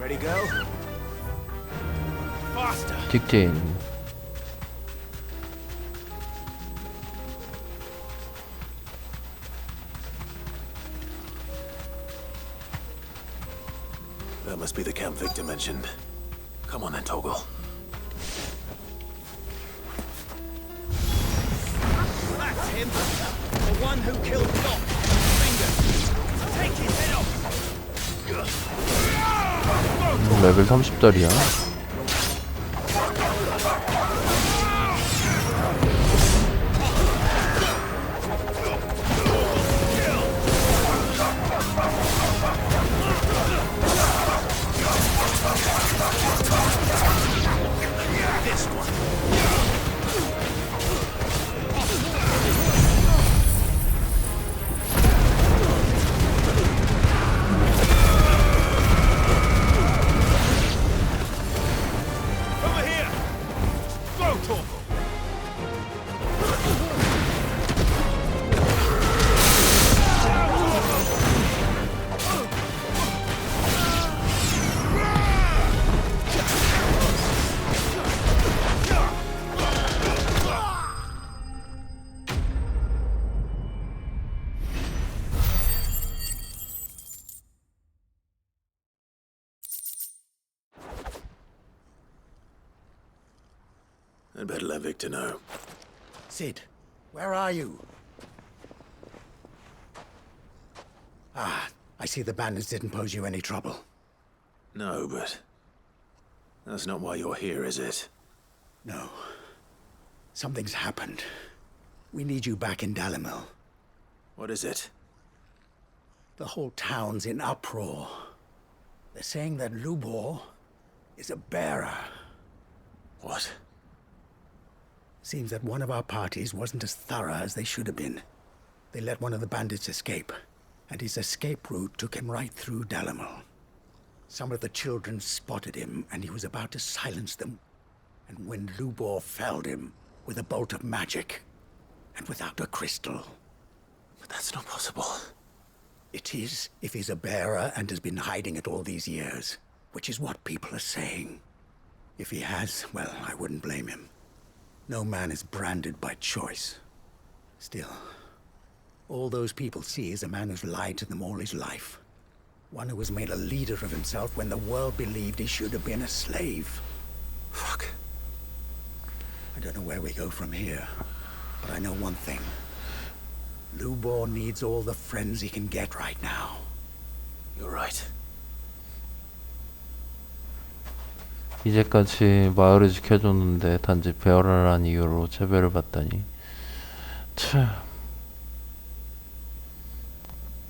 Ready, go? Faster! 직진. That must be the camp Victor mentioned. Come on then, Toggle. That's him! The one who killed Doc! Finger! Take his head off! 레벨 30달이야. This one! Over here! Go, Torval! I'd better let Victor know. Sid, where are you? Ah, I see the bandits didn't pose you any trouble. No, but that's not why you're here, is it? No. Something's happened. We need you back in Dalimil. What is it? The whole town's in uproar. They're saying that Lubor is a bearer. What? Seems that one of our parties wasn't as thorough as they should have been. They let one of the bandits escape, and his escape route took him right through Dalimil. Some of the children spotted him, and he was about to silence them. And when Lubor felled him with a bolt of magic, and without a crystal. But that's not possible. It is, if he's a bearer and has been hiding it all these years, which is what people are saying. If he has, well, I wouldn't blame him. No man is branded by choice. Still, all those people see is a man who's lied to them all his life. One who was made a leader of himself when the world believed he should have been a slave. Fuck. I don't know where we go from here, but I know one thing. Lubor needs all the friends he can get right now. You're right. 이제까지 마을을 지켜줬는데 단지 베어라라는 이유로 차별을 받다니. 참.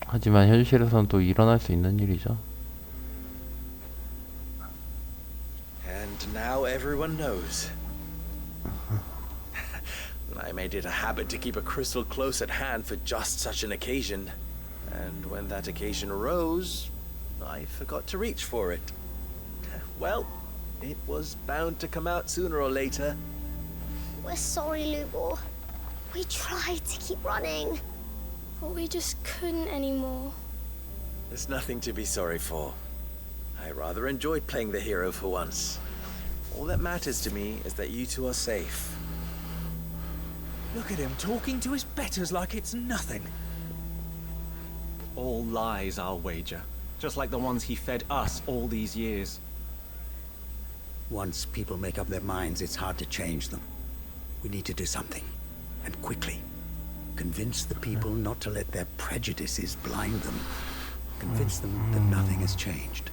하지만 현실에선 또 일어날 수 있는 일이죠. And now everyone knows. I made it a habit to keep a crystal close at hand for just such an occasion. And when that occasion arose, I forgot to reach for it. Well, it was bound to come out sooner or later. We're sorry, Lubor. We tried to keep running, but we just couldn't anymore. There's nothing to be sorry for. I rather enjoyed playing the hero for once. All that matters to me is that you two are safe. Look at him talking to his betters like it's nothing. All lies, I'll wager. Just like the ones he fed us all these years. Once people make up their minds, it's hard to change them. We need to do something, and quickly. Convince the people not to let their prejudices blind them. Convince them that nothing has changed.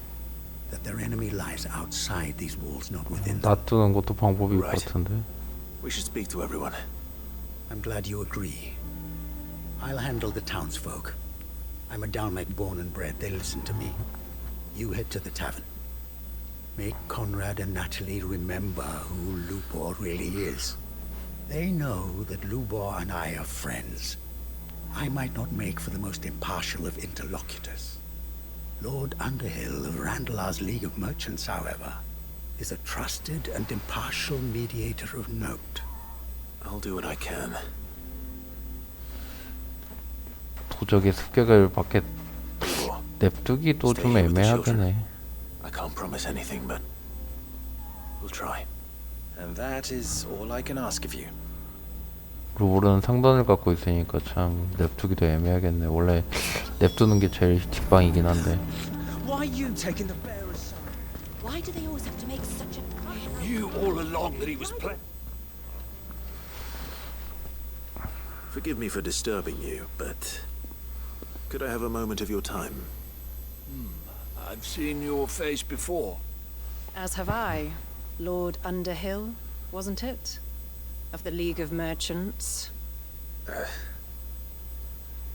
That their enemy lies outside these walls, not within them. 놔두는 것도 방법일 것 같은데. We should speak to everyone. I'm glad you agree. I'll handle the townsfolk. I'm a Dalmek born and bred. They listen to me. You head to the tavern. Make Conrad and Natalie remember who Lubor really is. They know that Lubor and I are friends. I might not make for the most impartial of interlocutors. Lord Underhill of Randalar's League of Merchants, however, is a trusted and impartial mediator of note. I'll do what I can. 도적의 습격을 밖에 냅두기도 좀 애매하긴 해. I can't promise anything, but we'll try. And that is all I can ask of you. 루볼은 상단을 갖고 있으니까 참 냅두기도 애매하겠네. 원래 냅두는 게 제일 직방이긴 한데. Why are you taking the bearer's side? Why do they always have to make such a fuss? You all along that he was Forgive me for disturbing you, but could I have a moment of your time? I've seen your face before. As have I. Lord Underhill, wasn't it? Of the League of Merchants.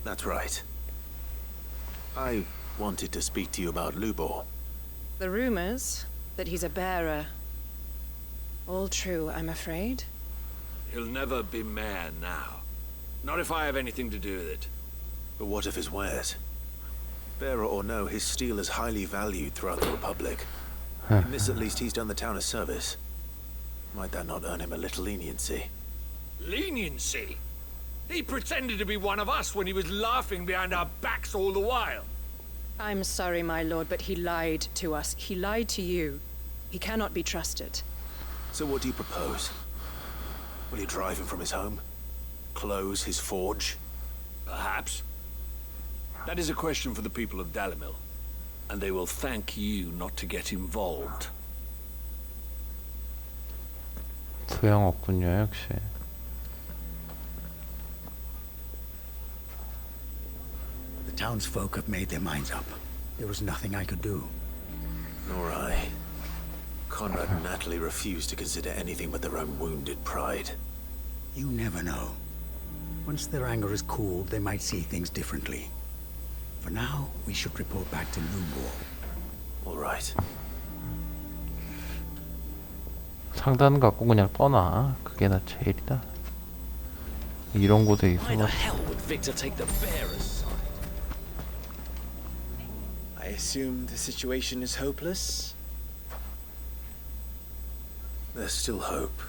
That's right. I wanted to speak to you about Lubor. The rumors that he's a bearer. All true, I'm afraid. He'll never be mayor now. Not if I have anything to do with it. But what of his wares? Bearer or no, his steel is highly valued throughout the Republic. In this at least he's done the town a service. Might that not earn him a little leniency? Leniency? He pretended to be one of us when he was laughing behind our backs all the while. I'm sorry, my lord, but he lied to us. He lied to you. He cannot be trusted. So what do you propose? Will you drive him from his home? Close his forge? Perhaps. That is a question for the people of Dalimil. And they will thank you not to get involved. 소용없군요, 역시. The townsfolk have made their minds up. There was nothing I could do. Nor I. Conrad and Natalie refused to consider anything but their own wounded pride. You never know. Once their anger is cooled, they might see things differently. For now, we should report back to Lubor. All right. 상단 갖고 그냥 떠나. 그게 나 제일이다. 이런 곳에 Why the 있어. hell would Victor take the bearer's side? I assume the situation is hopeless? There's still hope.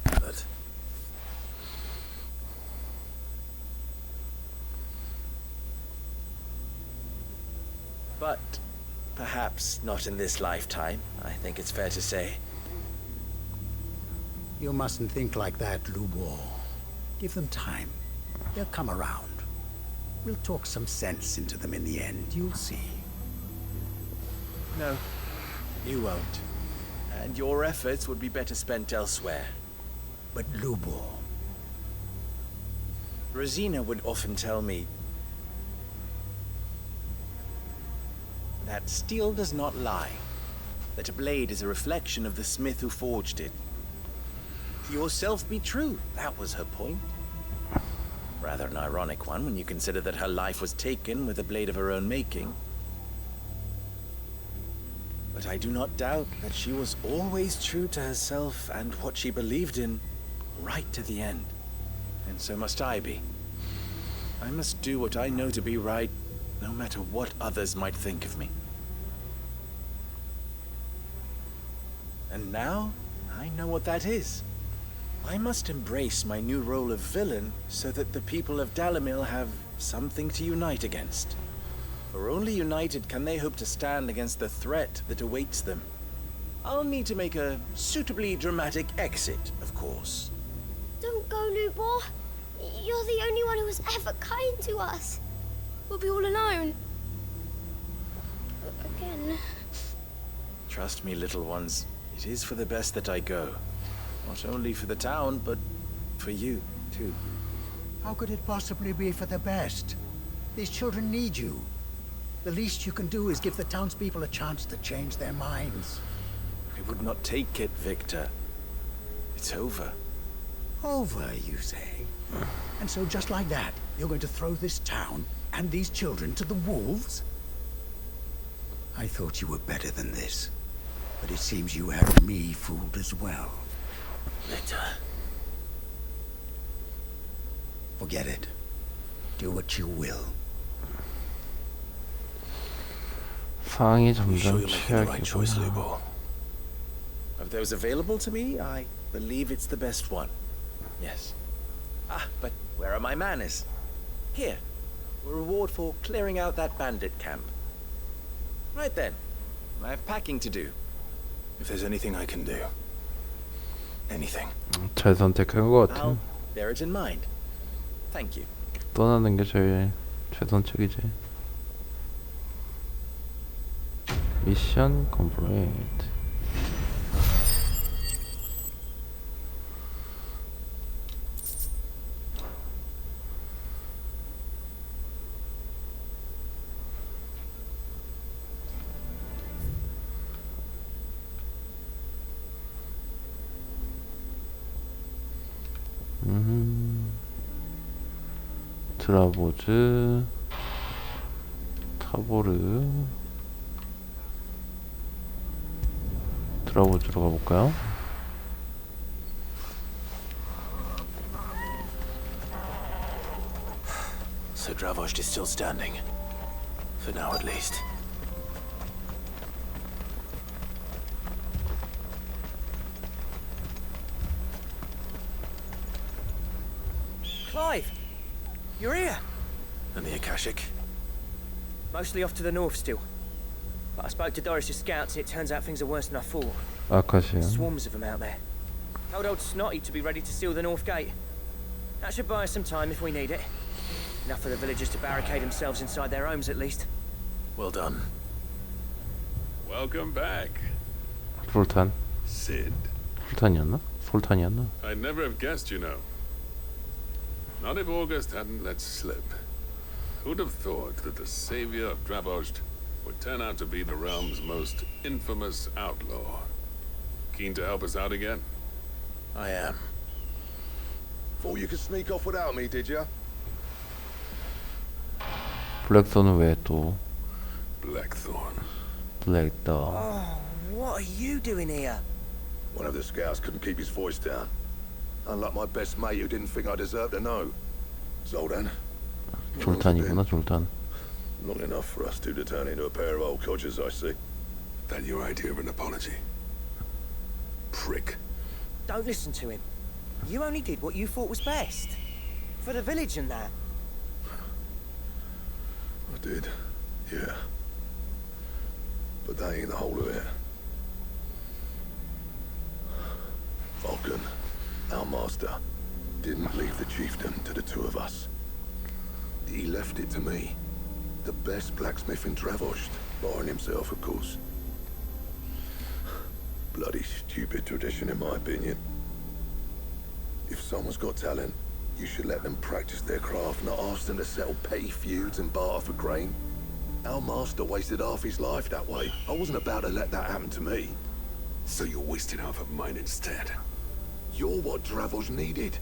But But perhaps not in this lifetime, I think it's fair to say. You mustn't think like that, Lubor. Give them time. They'll come around. We'll talk some sense into them in the end, you'll see. No, you won't. And your efforts would be better spent elsewhere. But Lubor... Rosina would often tell me that steel does not lie, that a blade is a reflection of the smith who forged it. Yourself be true, that was her point. Rather an ironic one when you consider that her life was taken with a blade of her own making. But I do not doubt that she was always true to herself and what she believed in, right to the end. And so must I be. I must do what I know to be right, no matter what others might think of me. And now, I know what that is. I must embrace my new role of villain so that the people of Dalimil have something to unite against. For only united can they hope to stand against the threat that awaits them. I'll need to make a suitably dramatic exit, of course. Don't go, Lubor. You're the only one who was ever kind to us. We'll be all alone. Again. Trust me, little ones. It is for the best that I go. Not only for the town, but for you, too. How could it possibly be for the best? These children need you. The least you can do is give the townspeople a chance to change their minds. I would not take it, Victor. It's over. Over, you say? And so just like that, you're going to throw this town and these children to the wolves? I thought you were better than this. But it seems you had me fooled as well. Victor. Forget it. Do what you will. 상황이 You sure 점점 you're making the right choice, 최악이구나. Lubor? Of those available to me, I believe it's the best one. Yes. Ah, but where are my manners? Here. A reward for clearing out that bandit camp. Right then. I have packing to do. If there's anything I can do. Anything. 잘 선택한 것 같아. I'll bear it in mind. Thank you. 떠나는 게 제일 최선책이지. 미션 컴플리트. 드라보즈, 타보르, 드라보즈로 가볼까요? So Dravost is still standing. For now at least. Clive! You're here! And the Akashic? Mostly off to the north still. But I spoke to Doris's scouts and it turns out things are worse than I thought. 아카시아. Swarms of them out there. Told old Snotty to be ready to seal the north gate. That should buy us some time if we need it. Enough for the villagers to barricade themselves inside their homes at least. Well done. Welcome back, 솔탄. Sid. 솔탄이었나? 솔탄이었나? I'd never have guessed, you know. Not if August hadn't let slip. Who'd have thought that the savior of Dravost would turn out to be the realm's most infamous outlaw? Keen to help us out again? I am. Thought you could sneak off without me, did you? 블랙썬은 왜 또? Blackthorn. 블랙던. Oh, what are you doing here? One of the scouts couldn't keep his voice down. Unlike my best mate who didn't think I deserved to know. Zoldan. 졸탄이구나, 졸탄. Long enough for us two to turn into a pair of old codgers, I see. That your idea of an apology? Prick. Don't listen to him. You only did what you thought was best. For the village and that. I did, yeah. But that ain't the whole of it. Vulcan, our master, didn't leave the chiefdom to the two of us. He left it to me. The best blacksmith in Dravost, barring himself, of course. Bloody stupid tradition, in my opinion. If someone's got talent, you should let them practice their craft, not ask them to settle petty feuds and barter for grain. Our master wasted half his life that way. I wasn't about to let that happen to me. So you wasted half of mine instead. You're what Dravost needed.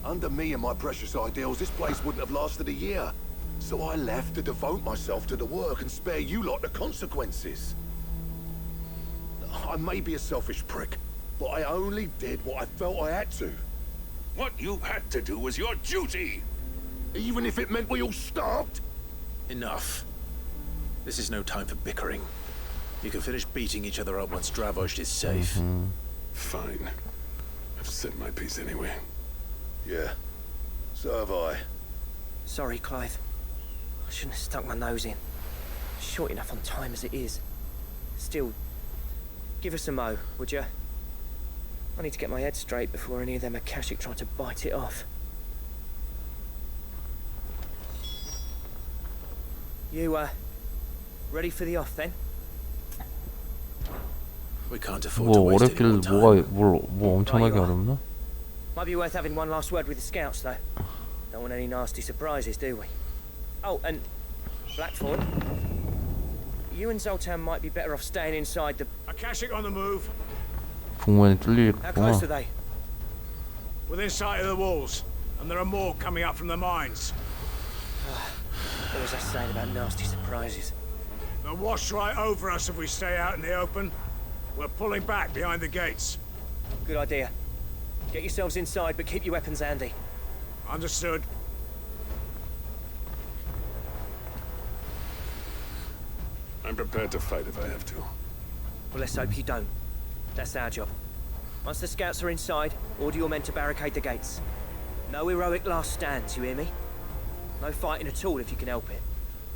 Under me and my precious ideals, this place wouldn't have lasted a year. So I left to devote myself to the work and spare you lot the consequences. I may be a selfish prick, but I only did what I felt I had to. What you had to do was your duty! Even if it meant we all starved? Enough. This is no time for bickering. You can finish beating each other up once Dravost is safe. Fine. I've said my piece anyway. Yeah. So have I. Sorry, Clive. I shouldn't have stuck my nose in. Short enough on time as it is. Still, give us a mo, would you? I need to get my head straight before any of them Akashic try to bite it off. You, ready for the off then? We can't afford to 뭐 waste any more 어렵길 time. 뭐 엄청나게 어렵나? Might be worth having one last word with the scouts, though. Don't want any nasty surprises, do we? Oh, and Blackthorn, you and Zoltan might be better off staying inside the... Akashic on the move. 북문이 How close are 뚫리겠구나. they? Within sight of the walls. And there are more coming up from the mines. What was I saying about nasty surprises? They'll wash right over us if we stay out in the open. We're pulling back behind the gates. Good idea. Get yourselves inside, but keep your weapons handy. Understood. I'm prepared to fight if I have to. Well, let's hope you don't. That's our job. Once the scouts are inside, order your men to barricade the gates. No heroic last stands, you hear me? No fighting at all if you can help it.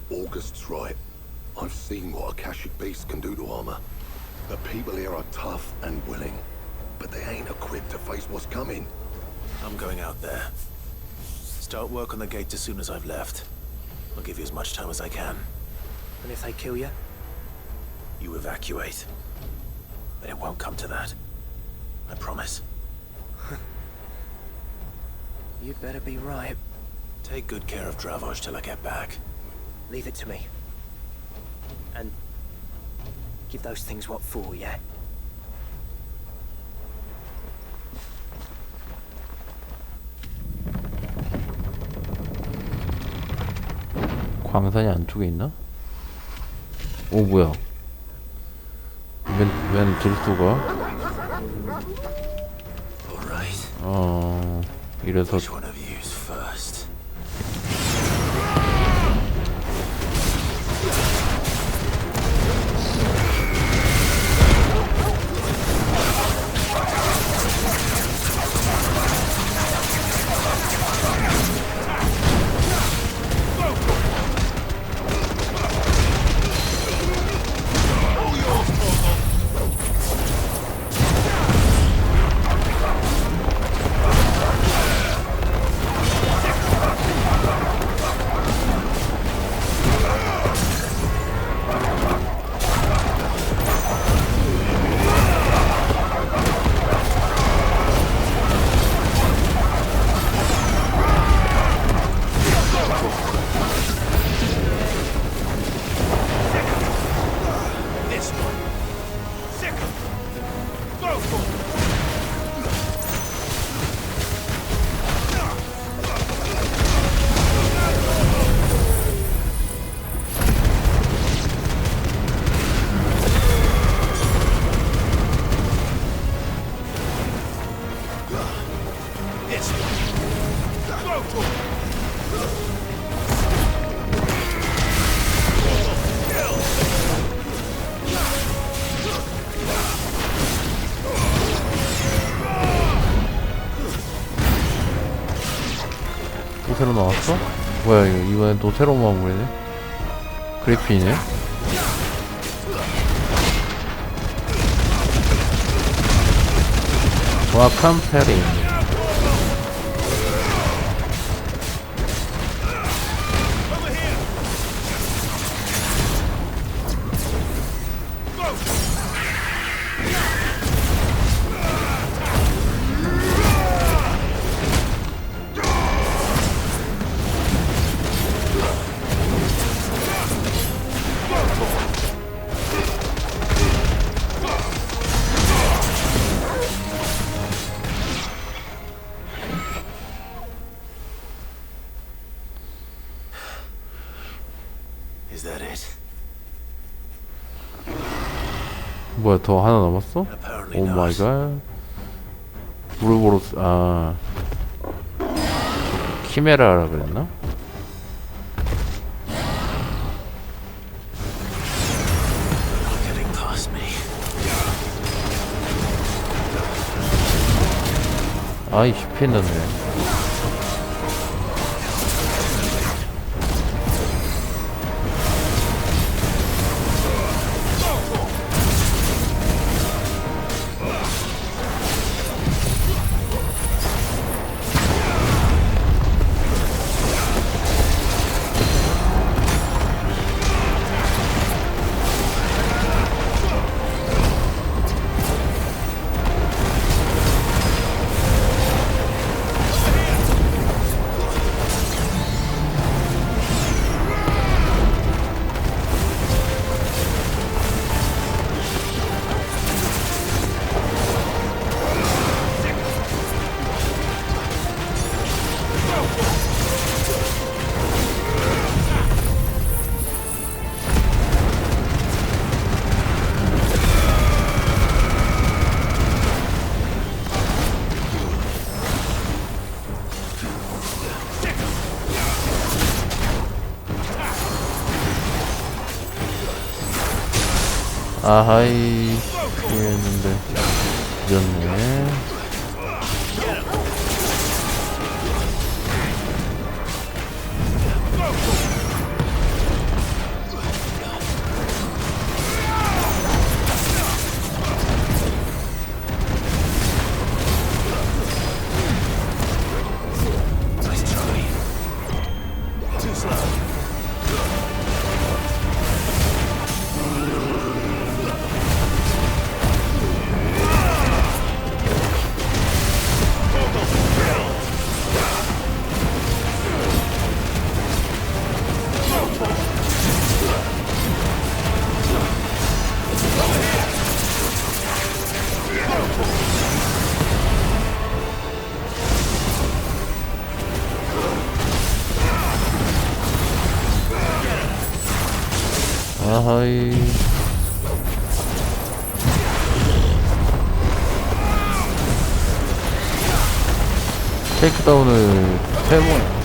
August's right. I've seen what Akashic beasts can do to armor. The people here are tough and willing, but they ain't equipped to face what's coming. I'm going out there. Start work on the gate as soon as I've left. I'll give you as much time as I can. And if they kill you? You evacuate. But it won't come to that. I promise. You'd better be right. Take good care of Dravoj till I get back. Leave it to me. And give those things what for, yeah? 광산이 안쪽에 있나? 오 뭐야? 웬 들수가? 이래서 Which one of you's first? 또 새로 나왔어? 뭐야 이번엔 또 새로 마무리네? 그래핀이네? 정확한 패링. Is that it? 뭐야 더 하나 남았어? 오 마이 갓. 우르보로스 키메라라 그랬나? Getting past me. 아이 실패했네. 아하이 피했는데 늦었네. 아하이. 테이크다운을 3번.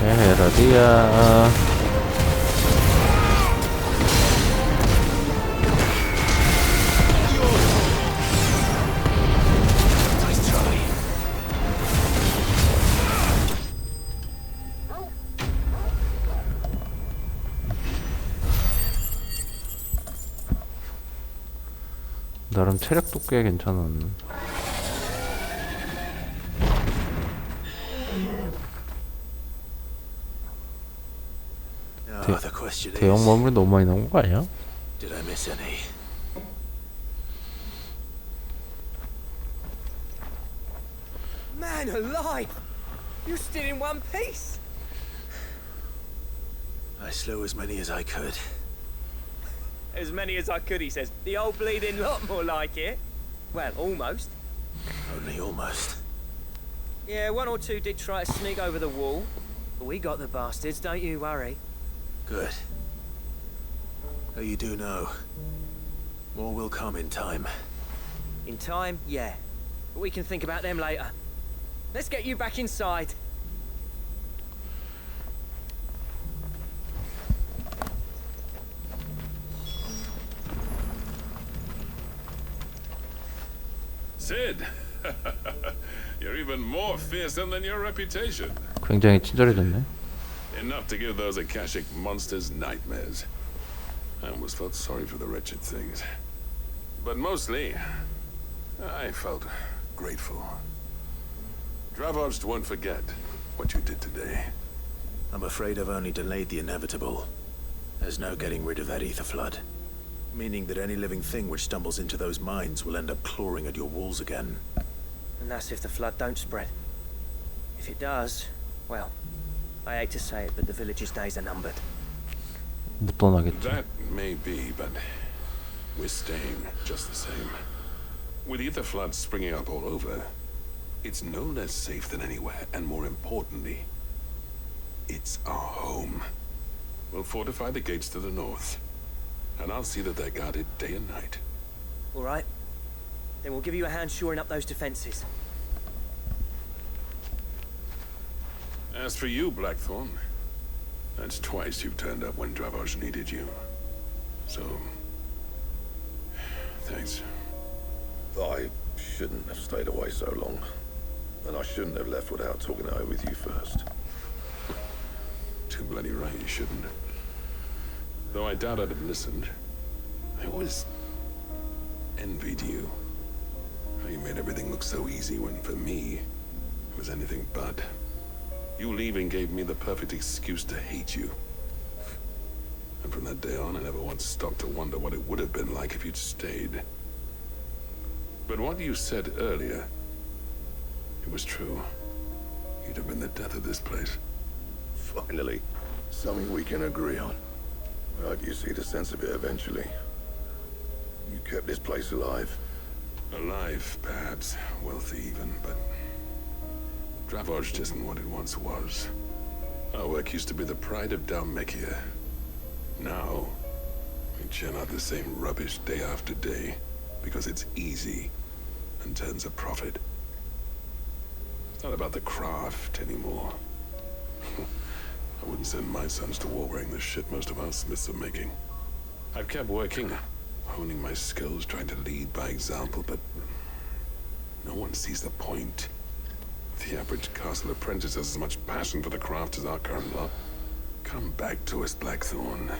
에헤라디야. 나름 체력도 꽤 괜찮은. The question 대형 is, 마무리 너무 많이 나온 거 아니야? did I miss any? Man alive! You're still in one piece! I slew as many as I could. As many as I could, he says. The old bleeding lot, more like it. Well, almost. Only almost. Yeah, one or two did try to sneak over the wall. But we got the bastards, don't you worry. Good. Oh, you do know. More will come in time. In time, yeah. But we can think about them later. Let's get you back inside. Sid! You're even more fearsome than your reputation. 굉장히 친절해졌네. Enough to give those Akashic monsters nightmares. I almost felt sorry for the wretched things. But mostly, I felt grateful. Dravoged won't forget what you did today. I'm afraid I've only delayed the inevitable. There's no getting rid of that ether flood. Meaning that any living thing which stumbles into those mines will end up clawing at your walls again. And that's if the flood don't spread. If it does, well, I hate to say it, but the village's days are numbered. 못 떠나겠지. That may be, but we're staying just the same. With ether floods springing up all over, it's no less safe than anywhere, and more importantly, it's our home. We'll fortify the gates to the north, and I'll see that they're guarded day and night. All right. Then we'll give you a hand shoring up those defenses. As for you, Blackthorn, that's twice you've turned up when Dravos needed you. So, thanks. I shouldn't have stayed away so long. And I shouldn't have left without talking it over with you first. Too bloody right you shouldn't. Though I doubt I'd have listened. I always envied you. How you made everything look so easy when, for me, it was anything but. You leaving gave me the perfect excuse to hate you. And from that day on, I never once stopped to wonder what it would have been like if you'd stayed. But what you said earlier, it was true. You'd have been the death of this place. Finally, something we can agree on. I hope you see the sense of it eventually. You kept this place alive. Alive, perhaps. Wealthy even, but Dravoged isn't what it once was. Our work used to be the pride of Dhalmekia. Now, we churn out the same rubbish day after day because it's easy and turns a profit. It's not about the craft anymore. I wouldn't send my sons to war wearing the shit most of our smiths are making. I've kept working, honing my skills, trying to lead by example, but no one sees the point. The average castle apprentice has as much passion for the craft as our current lot. Come back to us, Blackthorn.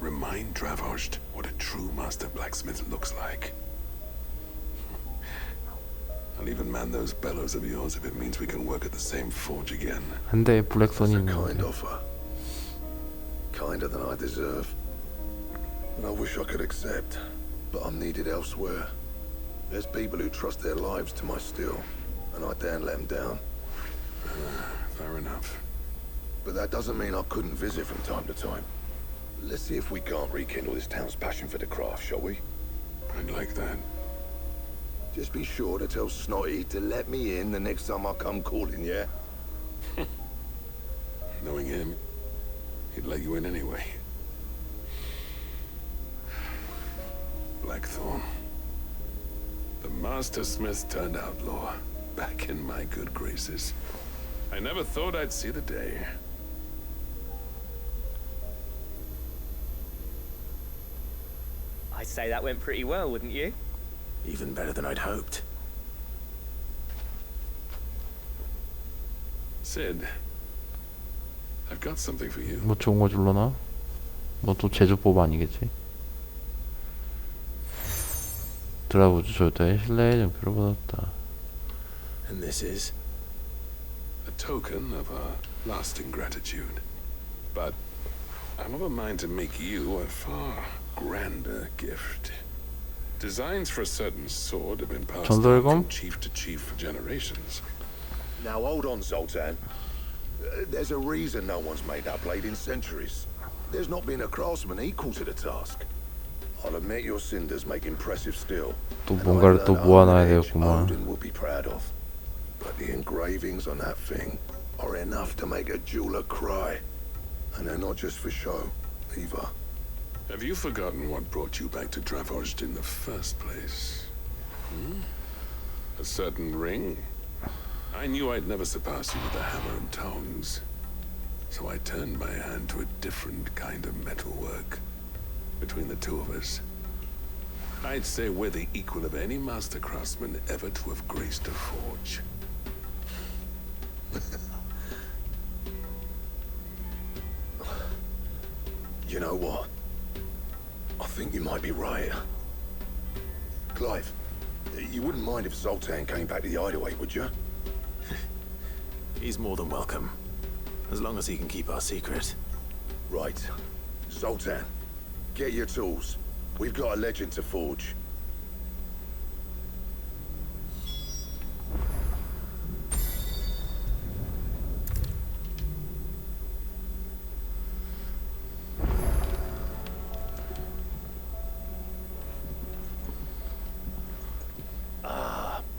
Remind Dravost what a true master blacksmith looks like. I'll even man those bellows of yours if it means we can work at the same forge again. 한 대의 블랙선이 Kind 있는데. offer. Kinder than I deserve. And I wish I could accept, but I'm needed elsewhere. There's people who trust their lives to my steel, and I daren't let them down. Fair enough. But that doesn't mean I couldn't visit from time to time. Let's see if we can't rekindle this town's passion for the craft, shall we? I'd like that. Just be sure to tell Snotty to let me in the next time I come calling, yeah? Knowing him, he'd let you in anyway. Blackthorn. The Master Smith turned outlaw, back in my good graces. I never thought I'd see the day. I'd say that went pretty well, wouldn't you? Even better than I'd hoped. Sid, I've got something for you. 뭐 좋은 거 줄러나? 뭐 또 제조법 아니겠지? 드라부즈 절대 신뢰의 증표를 받았다. And this is? A token of our lasting gratitude. But I'm of a mind to make you a far grander gift. Designs for a certain sword have been passed down from chief to chief for generations. Now hold on, Zoltan. There's a reason no one's made that blade in centuries. There's not been a craftsman equal to the task. I'll admit your cinders make impressive steel. 또 뭔가를 또 모아놔야 되겠구만. Odin will be proud of. But the engravings on that thing are enough to make a jeweler cry. And they're not just for show, either. Have you forgotten what brought you back to Dravost in the first place? A certain ring? I knew I'd never surpass you with the hammer and tongs. So I turned my hand to a different kind of metalwork. Between the two of us, I'd say we're the equal of any master craftsman ever to have graced a forge. You know what? I think you might be right. Clive, you wouldn't mind if Zoltan came back to the Hideaway, would you? He's more than welcome. As long as he can keep our secret. Right. Zoltan, get your tools. We've got a legend to forge.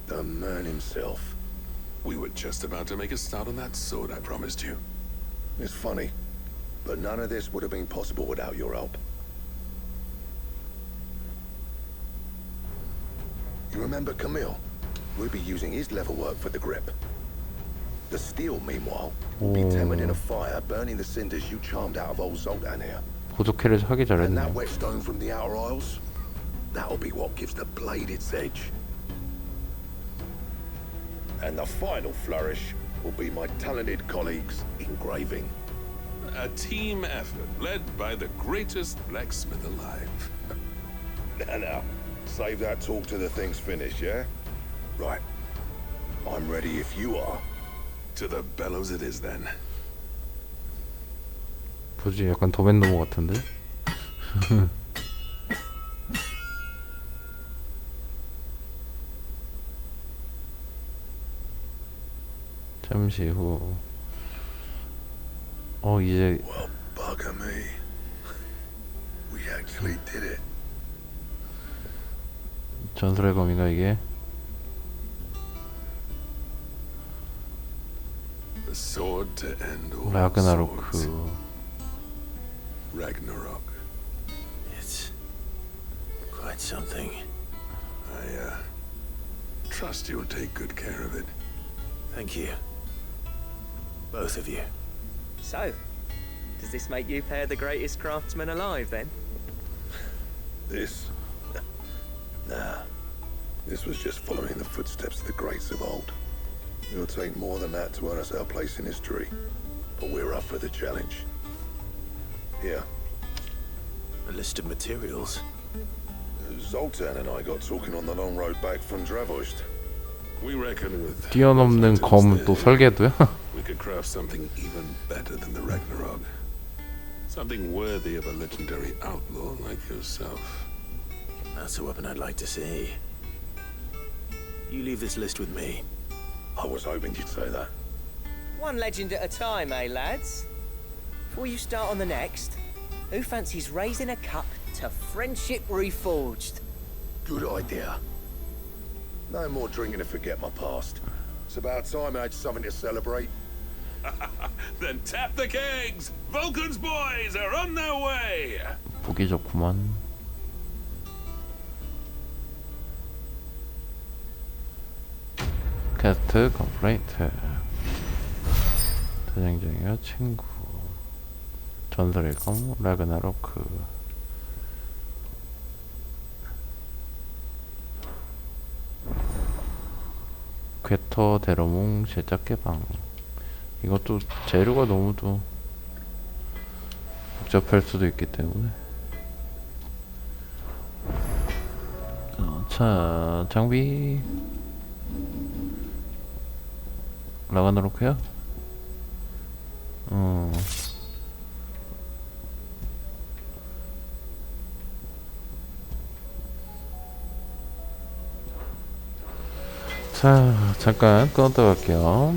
The man himself. We were just about to make a start on that sword I promised you. It's funny, but none of this would have been possible without your help. You remember Camille? We'll be using his level work for the grip. The steel, meanwhile, will be tempered in a fire, burning the cinders you charmed out of old Zoltan here. 보조캐를 하기 And that 잘했네. whetstone from the Outer Isles, that'll be what gives the blade its edge. And the final flourish will be my talented colleagues engraving. A team effort led by the greatest blacksmith alive. Now, save that talk to the thing's finished, yeah? Right. I'm ready if you are. To the bellows it is then. 뭐지? 약간 더맨노모 같은데? 잠시 후. 이제 Well, bugger me. We actually did it. 전설의 검인가 이게? The sword to end all 라그나로크. swords. Ragnarok. It's quite something. I trust you'll take good care of it. Thank you. Both of you. So, does this make you pair the greatest craftsman alive, then? This? Nah. This was just following the footsteps of the greats of old. It'll take more than that to earn us our place in history. But we're up for the challenge. Here. A list of materials. Zoltan and I got talking on the long road back from Dravost. We reckon with 뛰어넘는 검 또 설계도야? we could craft something even better than the Ragnarok. Something worthy of a legendary outlaw like yourself. That's a weapon I'd like to see. You leave this list with me. I was hoping you'd say that. One legend at a time, eh, lads? Before you start on the next, who fancies raising a cup to friendship reforged? Good idea. No more drinking to forget my past. It's about time I had something to celebrate. Then tap the kegs! Vulcan's boys are on their way! 보기 좋구만. 퀘스트 컴플레이트. 전쟁쟁이와 친구. 전설의 검 라그나로크. 퀘터 데로몽 제작 개방. 이것도 재료가 너무 또 복잡할 수도 있기 때문에. 자, 장비 라그나로크야? 자, 잠깐 끊었다 갈게요.